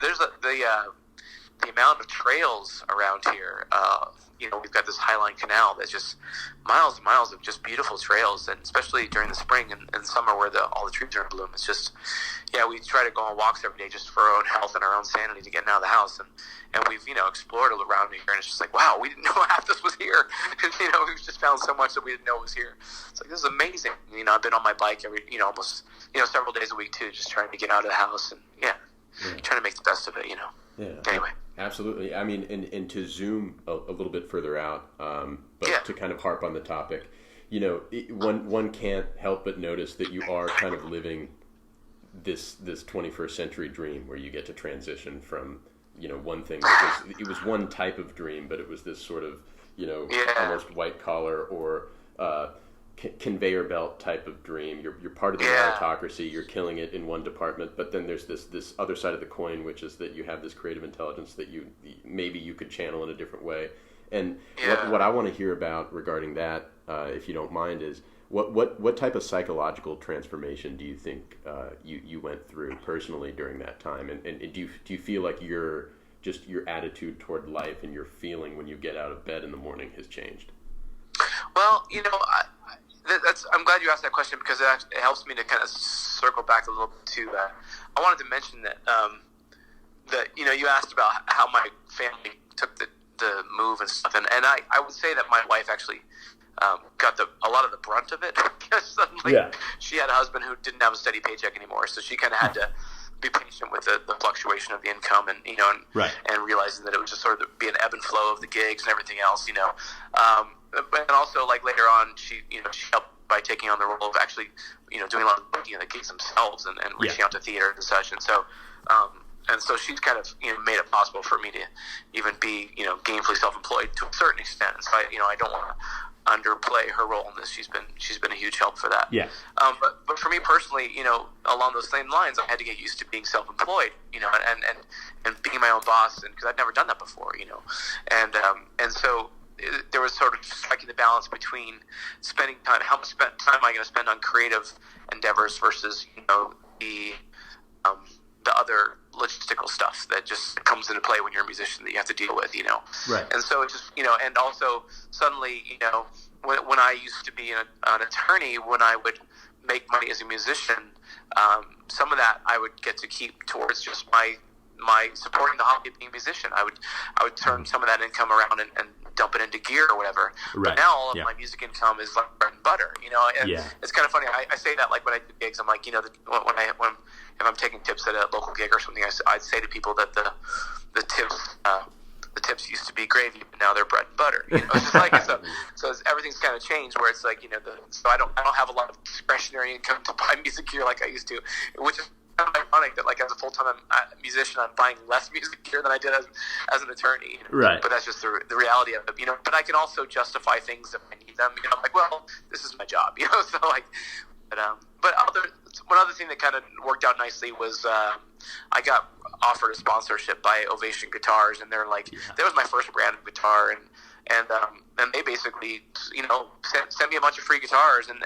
there's the amount of trails around here. We've got this Highline Canal that's just miles and miles of just beautiful trails, and especially during the spring and summer where all the trees are in bloom. It's just, we try to go on walks every day just for our own health and our own sanity to get out of the house. And we've, explored around here, and it's just like, wow, we didn't know half this was here. We've just found so much that we didn't know was here. It's like, this is amazing. I've been on my bike every, almost, several days a week too, just trying to get out of the house and, trying to make the best of it, Yeah. Anyway. Absolutely. I mean, and to zoom a little bit further out, but to kind of harp on the topic, one can't help but notice that you are kind of living this 21st century dream, where you get to transition from, one thing that it was one type of dream, but it was this sort of, almost white collar or conveyor belt type of dream. You're part of the meritocracy. You're killing it in one department, but then there's this other side of the coin, which is that you have this creative intelligence that maybe you could channel in a different way. And what I want to hear about regarding that, if you don't mind, is what type of psychological transformation do you think you went through personally during that time? And do you feel like your attitude toward life and your feeling when you get out of bed in the morning has changed? Well, I'm glad you asked that question, because it helps me to kind of circle back a little bit to. I wanted to mention that you asked about how my family took the move and stuff, and I would say that my wife actually got a lot of the brunt of it, because suddenly she had a husband who didn't have a steady paycheck anymore, so she kind of had to be patient with the fluctuation of the income, and and realizing that it would just sort of be an ebb and flow of the gigs and everything else, and also, like, later on, she helped by taking on the role of actually, doing a lot of booking of the gigs themselves and reaching out to theater and such. And so, she's kind of, made it possible for me to even be, gainfully self-employed to a certain extent. And so I don't want to underplay her role in this. She's been a huge help for that. Yeah. But for me personally, along those same lines, I had to get used to being self-employed, and being my own boss, and because I'd never done that before, and so there was sort of striking the balance between spending time, how much time am I going to spend on creative endeavors versus, the other logistical stuff that just comes into play when you're a musician that you have to deal with, Right. And so it just, and also suddenly, when I used to be an attorney, when I would make money as a musician, some of that I would get to keep towards just my supporting the hobby of being a musician. I would turn some of that income around and dump it into gear or whatever. Right. But now all of my music income is like bread and butter, and it's kind of funny. I say that like when I do gigs, I'm like, if I'm taking tips at a local gig or something, I'd say to people that the tips used to be gravy, but now they're bread and butter. It's just like so everything's kind of changed. Where it's like so I don't have a lot of discretionary income to buy music gear like I used to, which is kind of ironic that like as a full-time musician, I'm buying less music gear than I did as an attorney. Right. But that's just the reality of it. But I can also justify things if I need them. I'm like, well, this is my job. So like, but one other thing that kind of worked out nicely was I got offered a sponsorship by Ovation Guitars, and they're like, that was my first brand of guitar, and they basically sent me a bunch of free guitars, and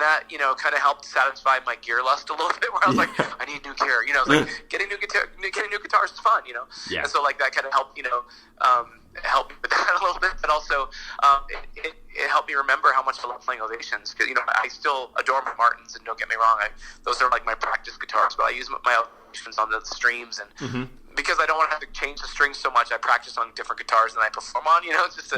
that kind of helped satisfy my gear lust a little bit, where I was like, I need new gear, it's like getting new guitars is fun, Yeah. And so like that kind of helped help me with that a little bit, but also it helped me remember how much I love playing Ovations, because I still adore my Martins, and don't get me wrong, those are like my practice guitars, but I use my Ovations on the streams, and because I don't want to have to change the strings so much, I practice on different guitars than I perform on, just to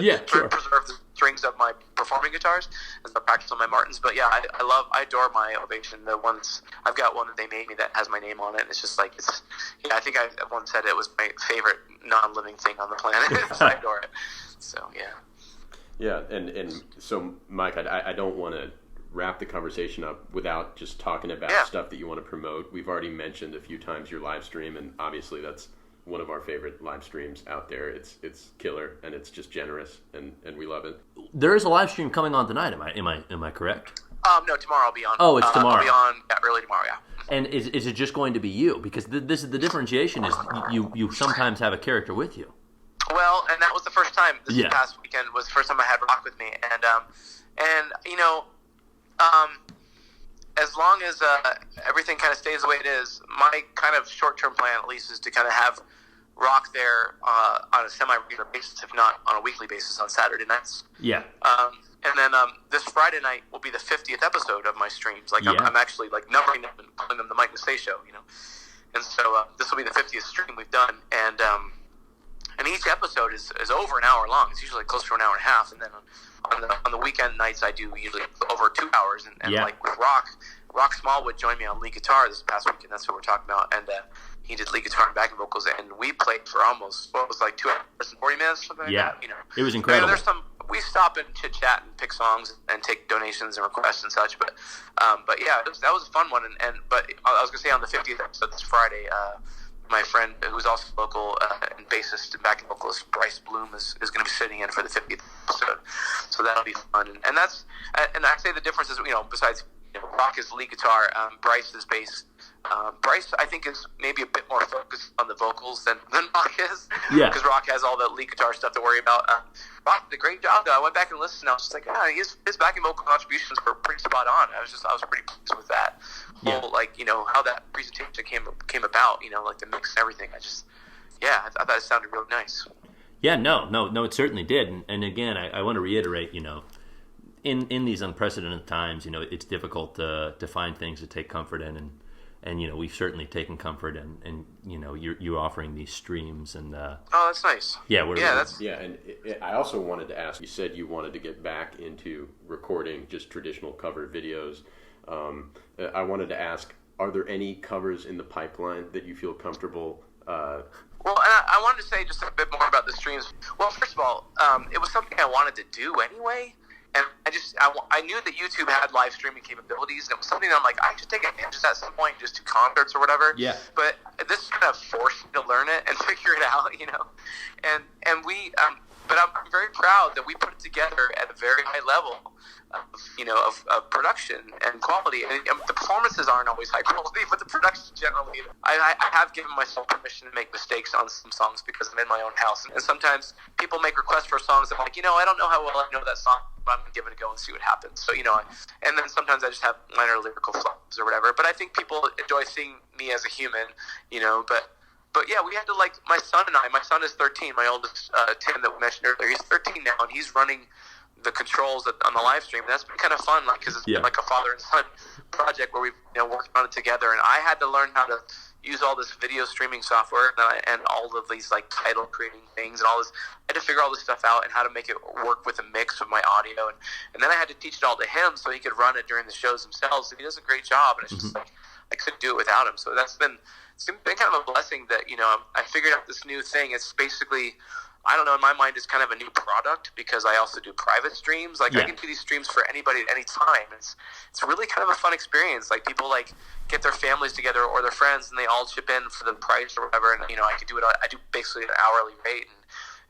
preserve the strings of my performing guitars as I practice on my Martins. But yeah, I adore my Ovation. The ones I've got one that they made me that has my name on it. And it's just like I think I once said it was my favorite non-living thing on the planet. So I adore it. So yeah. Yeah, and so Mike, I don't want to wrap the conversation up without just talking about stuff that you want to promote. We've already mentioned a few times your live stream, and obviously that's one of our favorite live streams out there. It's killer, and it's just generous, and we love it. There is a live stream coming on tonight. Am I correct? No, tomorrow I'll be on. Oh, it's tomorrow. I'll be on early tomorrow. Yeah. And is it just going to be you? Because this is the differentiation is you sometimes have a character with you. Well, and that was the first time. This past weekend was the first time I had Rock with me, and as long as everything kind of stays the way it is, my kind of short-term plan, at least, is to kind of have Rock there on a semi-regular basis, if not on a weekly basis, on Saturday nights. Yeah. And then this Friday night will be the 50th episode of my streams. Like I'm actually like numbering them and calling them the Mike Massé Show, And so this will be the 50th stream we've done, and each episode is over an hour long. It's usually close to an hour and a half, and then on the weekend nights I do usually over 2 hours, and like with Rock Smallwood joined me on lead guitar this past weekend. That's what we're talking about, and he did lead guitar and backing vocals, and we played for almost 2 hours and 40 minutes, something like that. It was incredible. We stop and chit chat and pick songs and take donations and requests and such, but yeah, that was a fun one, but I was gonna say on the 50th episode this Friday. My friend, who's also local and bassist and backing vocalist, Bryce Bloom, is going to be sitting in for the 50th episode. So that'll be fun. And that's, and I say the difference is, besides Rock is lead guitar, Bryce is bass. Bryce, I think, is maybe a bit more focused on the vocals than Rock is. Yeah. Because Rock has all the lead guitar stuff to worry about. Rock did a great job, though. I went back and listened, and I was just like, his backing vocal contributions were pretty spot on. I was pretty pleased with that. How that presentation came about, like the mix and everything. I thought it sounded really nice. Yeah, no, it certainly did. And again, I want to reiterate, in these unprecedented times, it's difficult to find things to take comfort in, and we've certainly taken comfort in you're offering these streams, and oh, that's nice. I also wanted to ask, you said you wanted to get back into recording just traditional cover videos. I wanted to ask, are there any covers in the pipeline that you feel comfortable? Well, and I wanted to say just a bit more about the streams. Well, first of all, it was something I wanted to do anyway, and I knew that YouTube had live streaming capabilities, and it was something that I'm like, I should take advantage of that at some point, just do concerts or whatever. Yeah. But this kind of forced me to learn it and figure it out, And we, but I'm very proud that we put it together at a very high level of production and quality. And the performances aren't always high quality, but the production generally. I have given myself permission to make mistakes on some songs because I'm in my own house. And sometimes people make requests for songs that I'm like, I don't know how well I know that song, but I'm going to give it a go and see what happens. So, and then sometimes I just have minor lyrical flaws or whatever. But I think people enjoy seeing me as a human, But yeah, we had to, my son and I. My son is 13. My oldest, Tim, that we mentioned earlier, he's 13 now, and he's running the controls on the live stream. And that's been kind of fun, because it's been like a father and son project where we've worked on it together. And I had to learn how to use all this video streaming software and all of these title creating things and all this. I had to figure all this stuff out and how to make it work with a mix of my audio. And then I had to teach it all to him so he could run it during the shows themselves. And he does a great job. And it's just I couldn't do it without him. So it's been kind of a blessing that, I figured out this new thing. It's basically, I don't know, in my mind, it's kind of a new product because I also do private streams. I can do these streams for anybody at any time. It's really kind of a fun experience. People get their families together or their friends and they all chip in for the price or whatever. And, I can do it. I do basically an hourly rate.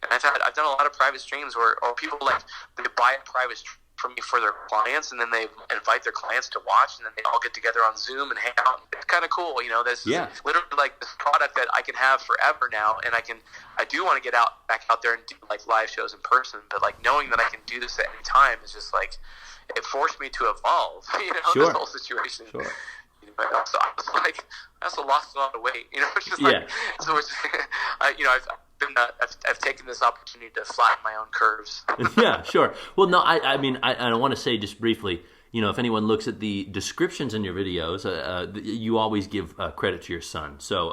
And I've done a lot of private streams where people they buy a private stream from me for their clients, and then they invite their clients to watch, and then they all get together on Zoom and hang out. It's kind of cool, this is literally this product that I can have forever now, and I do want to get back out there and do live shows in person, but knowing that I can do this at any time is just it forced me to evolve, this whole situation. Sure. I also lost a lot of weight, it's just so it's, I've taken this opportunity to flatten my own curves. Yeah, sure. Well, no, I mean, I want to say just briefly, if anyone looks at the descriptions in your videos, you always give credit to your son. So,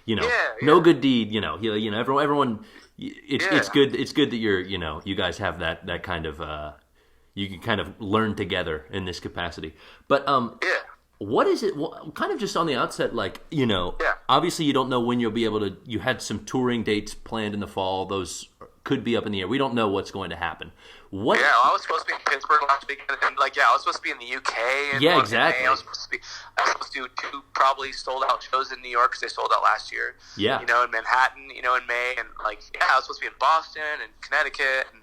no good deed, everyone, it's good. It's good that you guys have that kind of, you can kind of learn together in this capacity. But, what is it, kind of just on the outset, obviously you don't know when you'll be able to, you had some touring dates planned in the fall, those could be up in the air. We don't know what's going to happen. I was supposed to be in Pittsburgh last weekend, and I was supposed to be in the UK. And exactly. I was supposed to do 2 probably sold out shows in New York because they sold out last year. Yeah. In Manhattan, in May, and I was supposed to be in Boston and Connecticut, and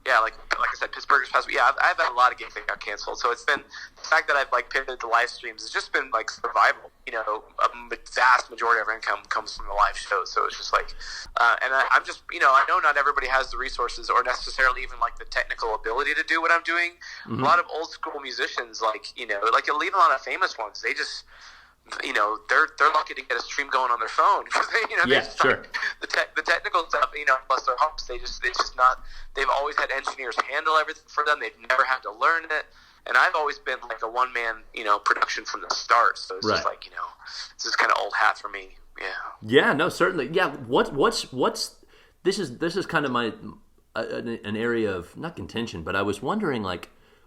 like I said, Pittsburgh's past. I've had a lot of gigs that got canceled. So it's been the fact that I've pivoted to live streams. It's just been survival. A vast majority of our income comes from the live shows. So it's just and I'm just I know not everybody has the resources or necessarily even the technical ability to do what I'm doing. Mm-hmm. A lot of old school musicians, even a lot of famous ones, they just. They're lucky to get a stream going on their phone because sure. The technical stuff, plus their homes, it's just not. They've always had engineers handle everything for them. They've never had to learn it, and I've always been a one man, production from the start. So it's just this is kind of old hat for me. Yeah. Yeah. No, certainly. Yeah. What's this is kind of my an area of not contention, but I was wondering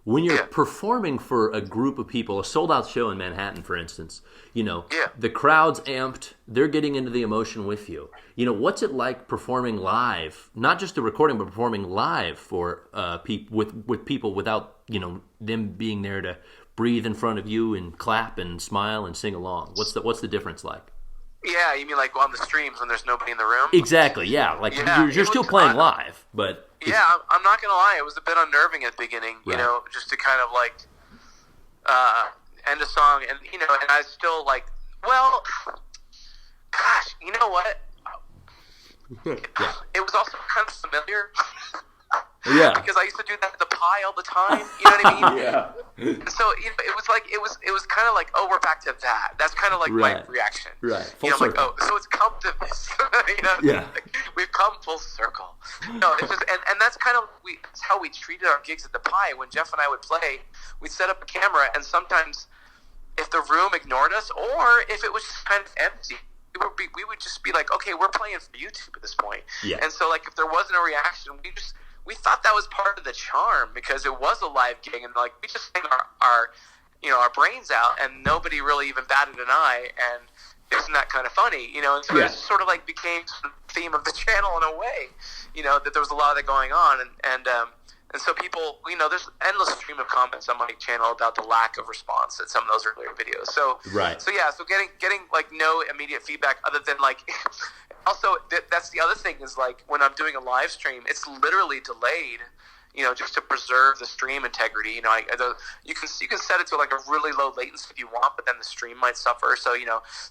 when you're performing for a group of people, a sold-out show in Manhattan, for instance, the crowd's amped, they're getting into the emotion with you. What's it like performing live, not just a recording, but performing live for with people without, them being there to breathe in front of you and clap and smile and sing along? What's the difference like? Yeah, you mean on the streams when there's nobody in the room? Exactly, yeah. You're still playing live, but... Yeah, I'm not going to lie. It was a bit unnerving at the beginning, just to kind of end a song. And, and I still gosh, you know what? It was also kind of familiar. Yeah. Because I used to do that at the Pie all the time. You know what I mean? Yeah. So it was kind of oh, we're back to that. That's kind of my reaction. Right. Full circle. Oh, so it's come to this. Yeah. We've come full circle. No, it's just and that's kind of that's how we treated our gigs at the Pie. When Jeff and I would play, we'd set up a camera, and sometimes if the room ignored us, or if it was just kind of empty, we would just be okay, we're playing for YouTube at this point. Yeah. And so if there wasn't a reaction, we thought that was part of the charm because it was a live gig, and we just sang our brains out, and nobody really even batted an eye, and isn't that kind of funny, And so it just sort of became the theme of the channel in a way, that there was a lot of that going on, and And so people, there's endless stream of comments on my channel about the lack of response at some of those earlier videos. So so getting like no immediate feedback other than like. Also, that's the other thing is like when I'm doing a live stream, it's literally delayed. Just to preserve the stream integrity. You can set it to like a really low latency if you want, but then the stream might suffer. So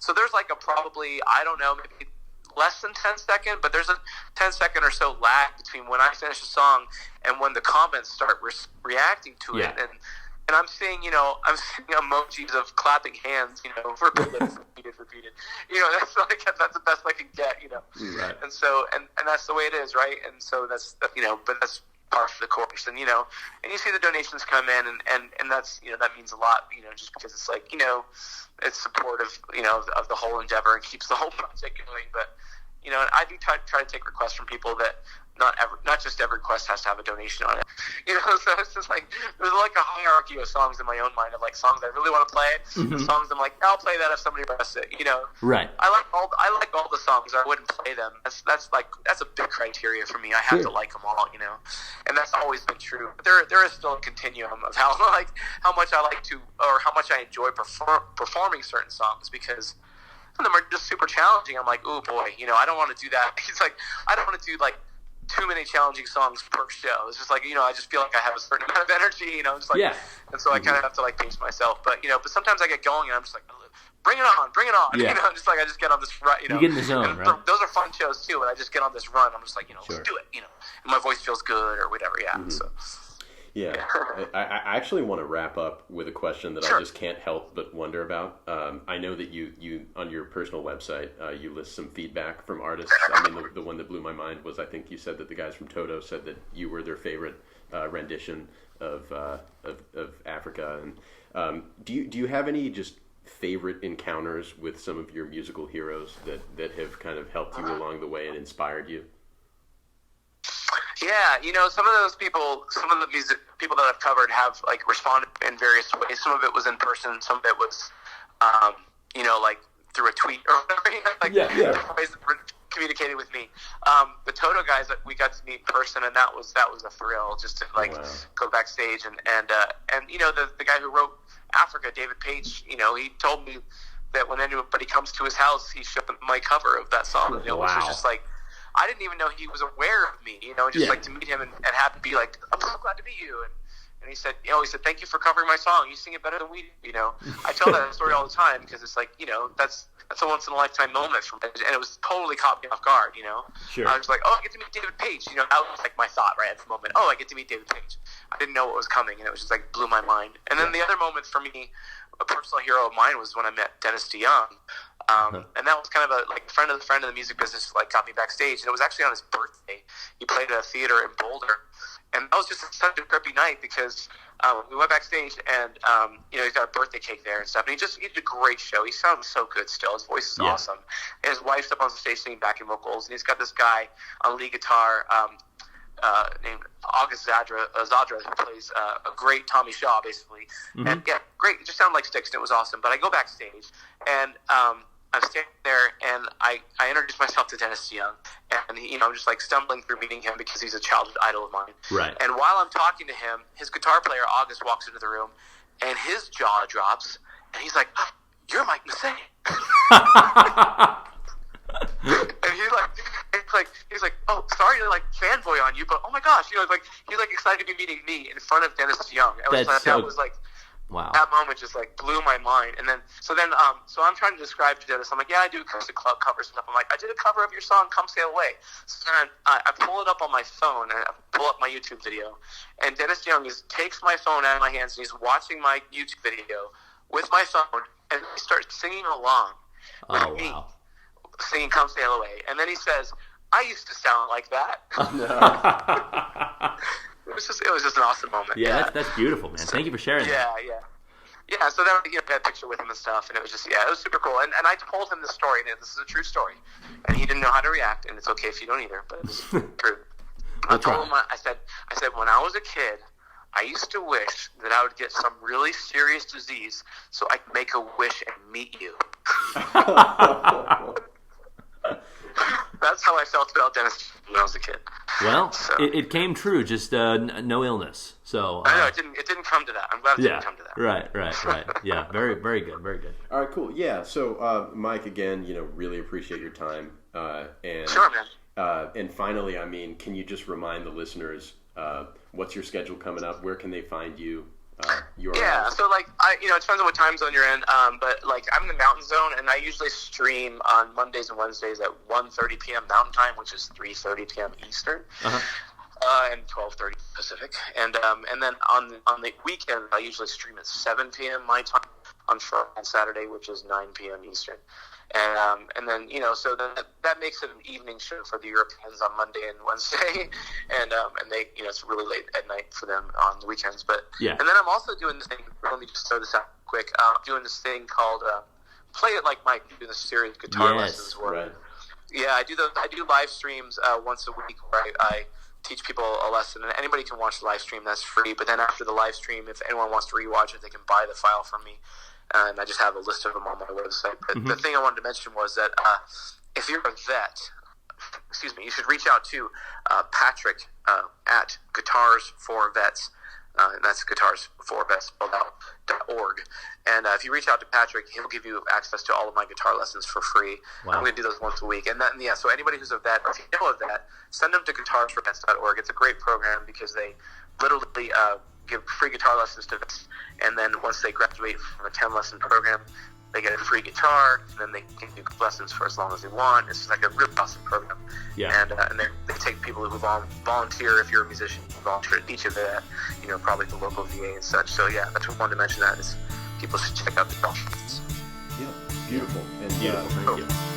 so there's like a probably, I don't know, maybe less than 10 second, but there's a 10-second or so lag between when I finish a song and when the comments start reacting to it. And I'm seeing emojis of clapping hands, repeated. That's the best I can get, Right. And so and that's the way it is, right? And so that's but that's part of the course, and and you see the donations come in, and that's that means a lot, just because it's like it's supportive, of the whole endeavor and keeps the whole project going. But and I do try to take requests from people that not just every request has to have a donation on it. So it's just like there's like a hierarchy of songs in my own mind of like songs I really want to play, and songs I'm like, I'll play that if somebody requests it. Right. I like all the songs. I wouldn't play them. That's a big criteria for me. I have to like them all, and that's always been true. But there is still a continuum of how much I like to, or how much I enjoy performing certain songs, because some of them are just super challenging. I'm like, oh boy, I don't want to do that. It's like I don't want to do like too many challenging songs per show. It's just like, I just feel like I have a certain amount of energy, just like, and so I kind of have to like pace myself. But but sometimes I get going and I'm just like, bring it on. Yeah. Just like I just get on this run. You get in the zone, right? Those are fun shows too, and I just get on this run. I'm just like, let's do it. And my voice feels good or whatever. Yeah. Mm-hmm. So. Yeah, I actually want to wrap up with a question that I just can't help but wonder about. I know that you on your personal website, you list some feedback from artists. I mean, the one that blew my mind was, I think you said that the guys from Toto said that you were their favorite rendition of Africa. And do you have any just favorite encounters with some of your musical heroes that have kind of helped you along the way and inspired you? Yeah, some of those people, some of the music people that I've covered have like responded in various ways. Some of it was in person, some of it was, like through a tweet or whatever. Ways communicating with me. The Toto guys, we got to meet in person, and that was a thrill just to go backstage and the guy who wrote Africa, David Page, he told me that when anybody comes to his house, he showed them my cover of that song. Which was just like. I didn't even know he was aware of me, like to meet him and have to be like, I'm so glad to meet you. And he said, thank you for covering my song. You sing it better than we do, I tell that story all the time because it's like, that's a once in a lifetime moment for me. And it was totally caught me off guard, Sure. I was like, I get to meet David Page. That was like my thought right at the moment. I get to meet David Page. I didn't know what was coming, and it was just like blew my mind. And then the other moment for me, a personal hero of mine, was when I met Dennis DeYoung. And that was kind of a friend of the music business, got me backstage, and it was actually on his birthday. He played at a theater in Boulder, and that was just such a trippy night because we went backstage, and he's got a birthday cake there and stuff, and he did a great show. He sounds so good still. His voice is awesome, and his wife's up on the stage singing backing vocals, and he's got this guy on lead guitar named August Zadra, who plays a great Tommy Shaw, basically. Mm-hmm. And great. It just sounded like Sticks, and it was awesome. But I go backstage, and I'm standing there, and I introduce myself to Dennis DeYoung, and I'm just stumbling through meeting him because he's a childhood idol of mine. Right. And while I'm talking to him, his guitar player August walks into the room, and his jaw drops, and he's like, oh, "You're Mike Massé." And he's like, "Oh, sorry to fanboy on you, but oh my gosh, he's excited to be meeting me in front of Dennis DeYoung." Wow. That moment just blew my mind. And then so I'm trying to describe to Dennis. I'm like, I do acoustic club covers and stuff. I'm like, I did a cover of your song, "Come Sail Away." So then I pull it up on my phone and I pull up my YouTube video. And Dennis DeYoung takes my phone out of my hands and he's watching my YouTube video with my phone, and he starts singing along with me, singing "Come Sail Away." And then he says, "I used to sound like that." It was just an awesome moment. Yeah, that's beautiful, man. Thank you for sharing that. Yeah. So then I had a picture with him and stuff, and it was just it was super cool. And I told him this story, and this is a true story, and he didn't know how to react, and it's okay if you don't either, but it's true. I told him, I said when I was a kid, I used to wish that I would get some really serious disease so I could make a wish and meet you. that's how I felt about dentistry when I was a kid. Well, so, it came true, just no illness. So I know it didn't come to that. I'm glad it didn't come to that. Right. Yeah, very good. All right, cool. Yeah. So, Mike, again, really appreciate your time. And sure, man. And finally, I mean, can you just remind the listeners what's your schedule coming up? Where can they find you? Yeah, so like it depends on what time zone you're in. But like I'm in the Mountain Zone, and I usually stream on Mondays and Wednesdays at 1:30 p.m. Mountain Time, which is 3:30 p.m. Eastern, and 12:30 Pacific. And then on the weekend, I usually stream at 7 p.m. my time on Friday and Saturday, which is 9 p.m. Eastern. And then so that makes it an evening show for the Europeans on Monday and Wednesday, and they it's really late at night for them on the weekends. But and then I'm also doing this thing. Let me just throw this out quick. I'm doing this thing called Play It Like Mike. Doing this series of guitar lessons. Where, I do live streams once a week where I teach people a lesson, and anybody can watch the live stream. That's free. But then after the live stream, if anyone wants to rewatch it, they can buy the file from me. And I just have a list of them on my website. But the thing I wanted to mention was that if you're a vet, you should reach out to Patrick at Guitars for Vets. And that's Guitars for Vets spelled out .org. And if you reach out to Patrick, he'll give you access to all of my guitar lessons for free. Wow. I'm going to do those once a week. And so anybody who's a vet, or if you know a vet, send them to guitarsforvets.org. It's a great program because they literally give free guitar lessons to vets, and then once they graduate from a 10-lesson program, they get a free guitar, and then they can do lessons for as long as they want. It's just like a really awesome program. Yeah. And they take people who volunteer. If you're a musician, you volunteer at each of that, probably the local VA and such. So yeah, that's what I wanted to mention. That is people should check out the lessons. Yeah, beautiful. And beautiful. Thank you.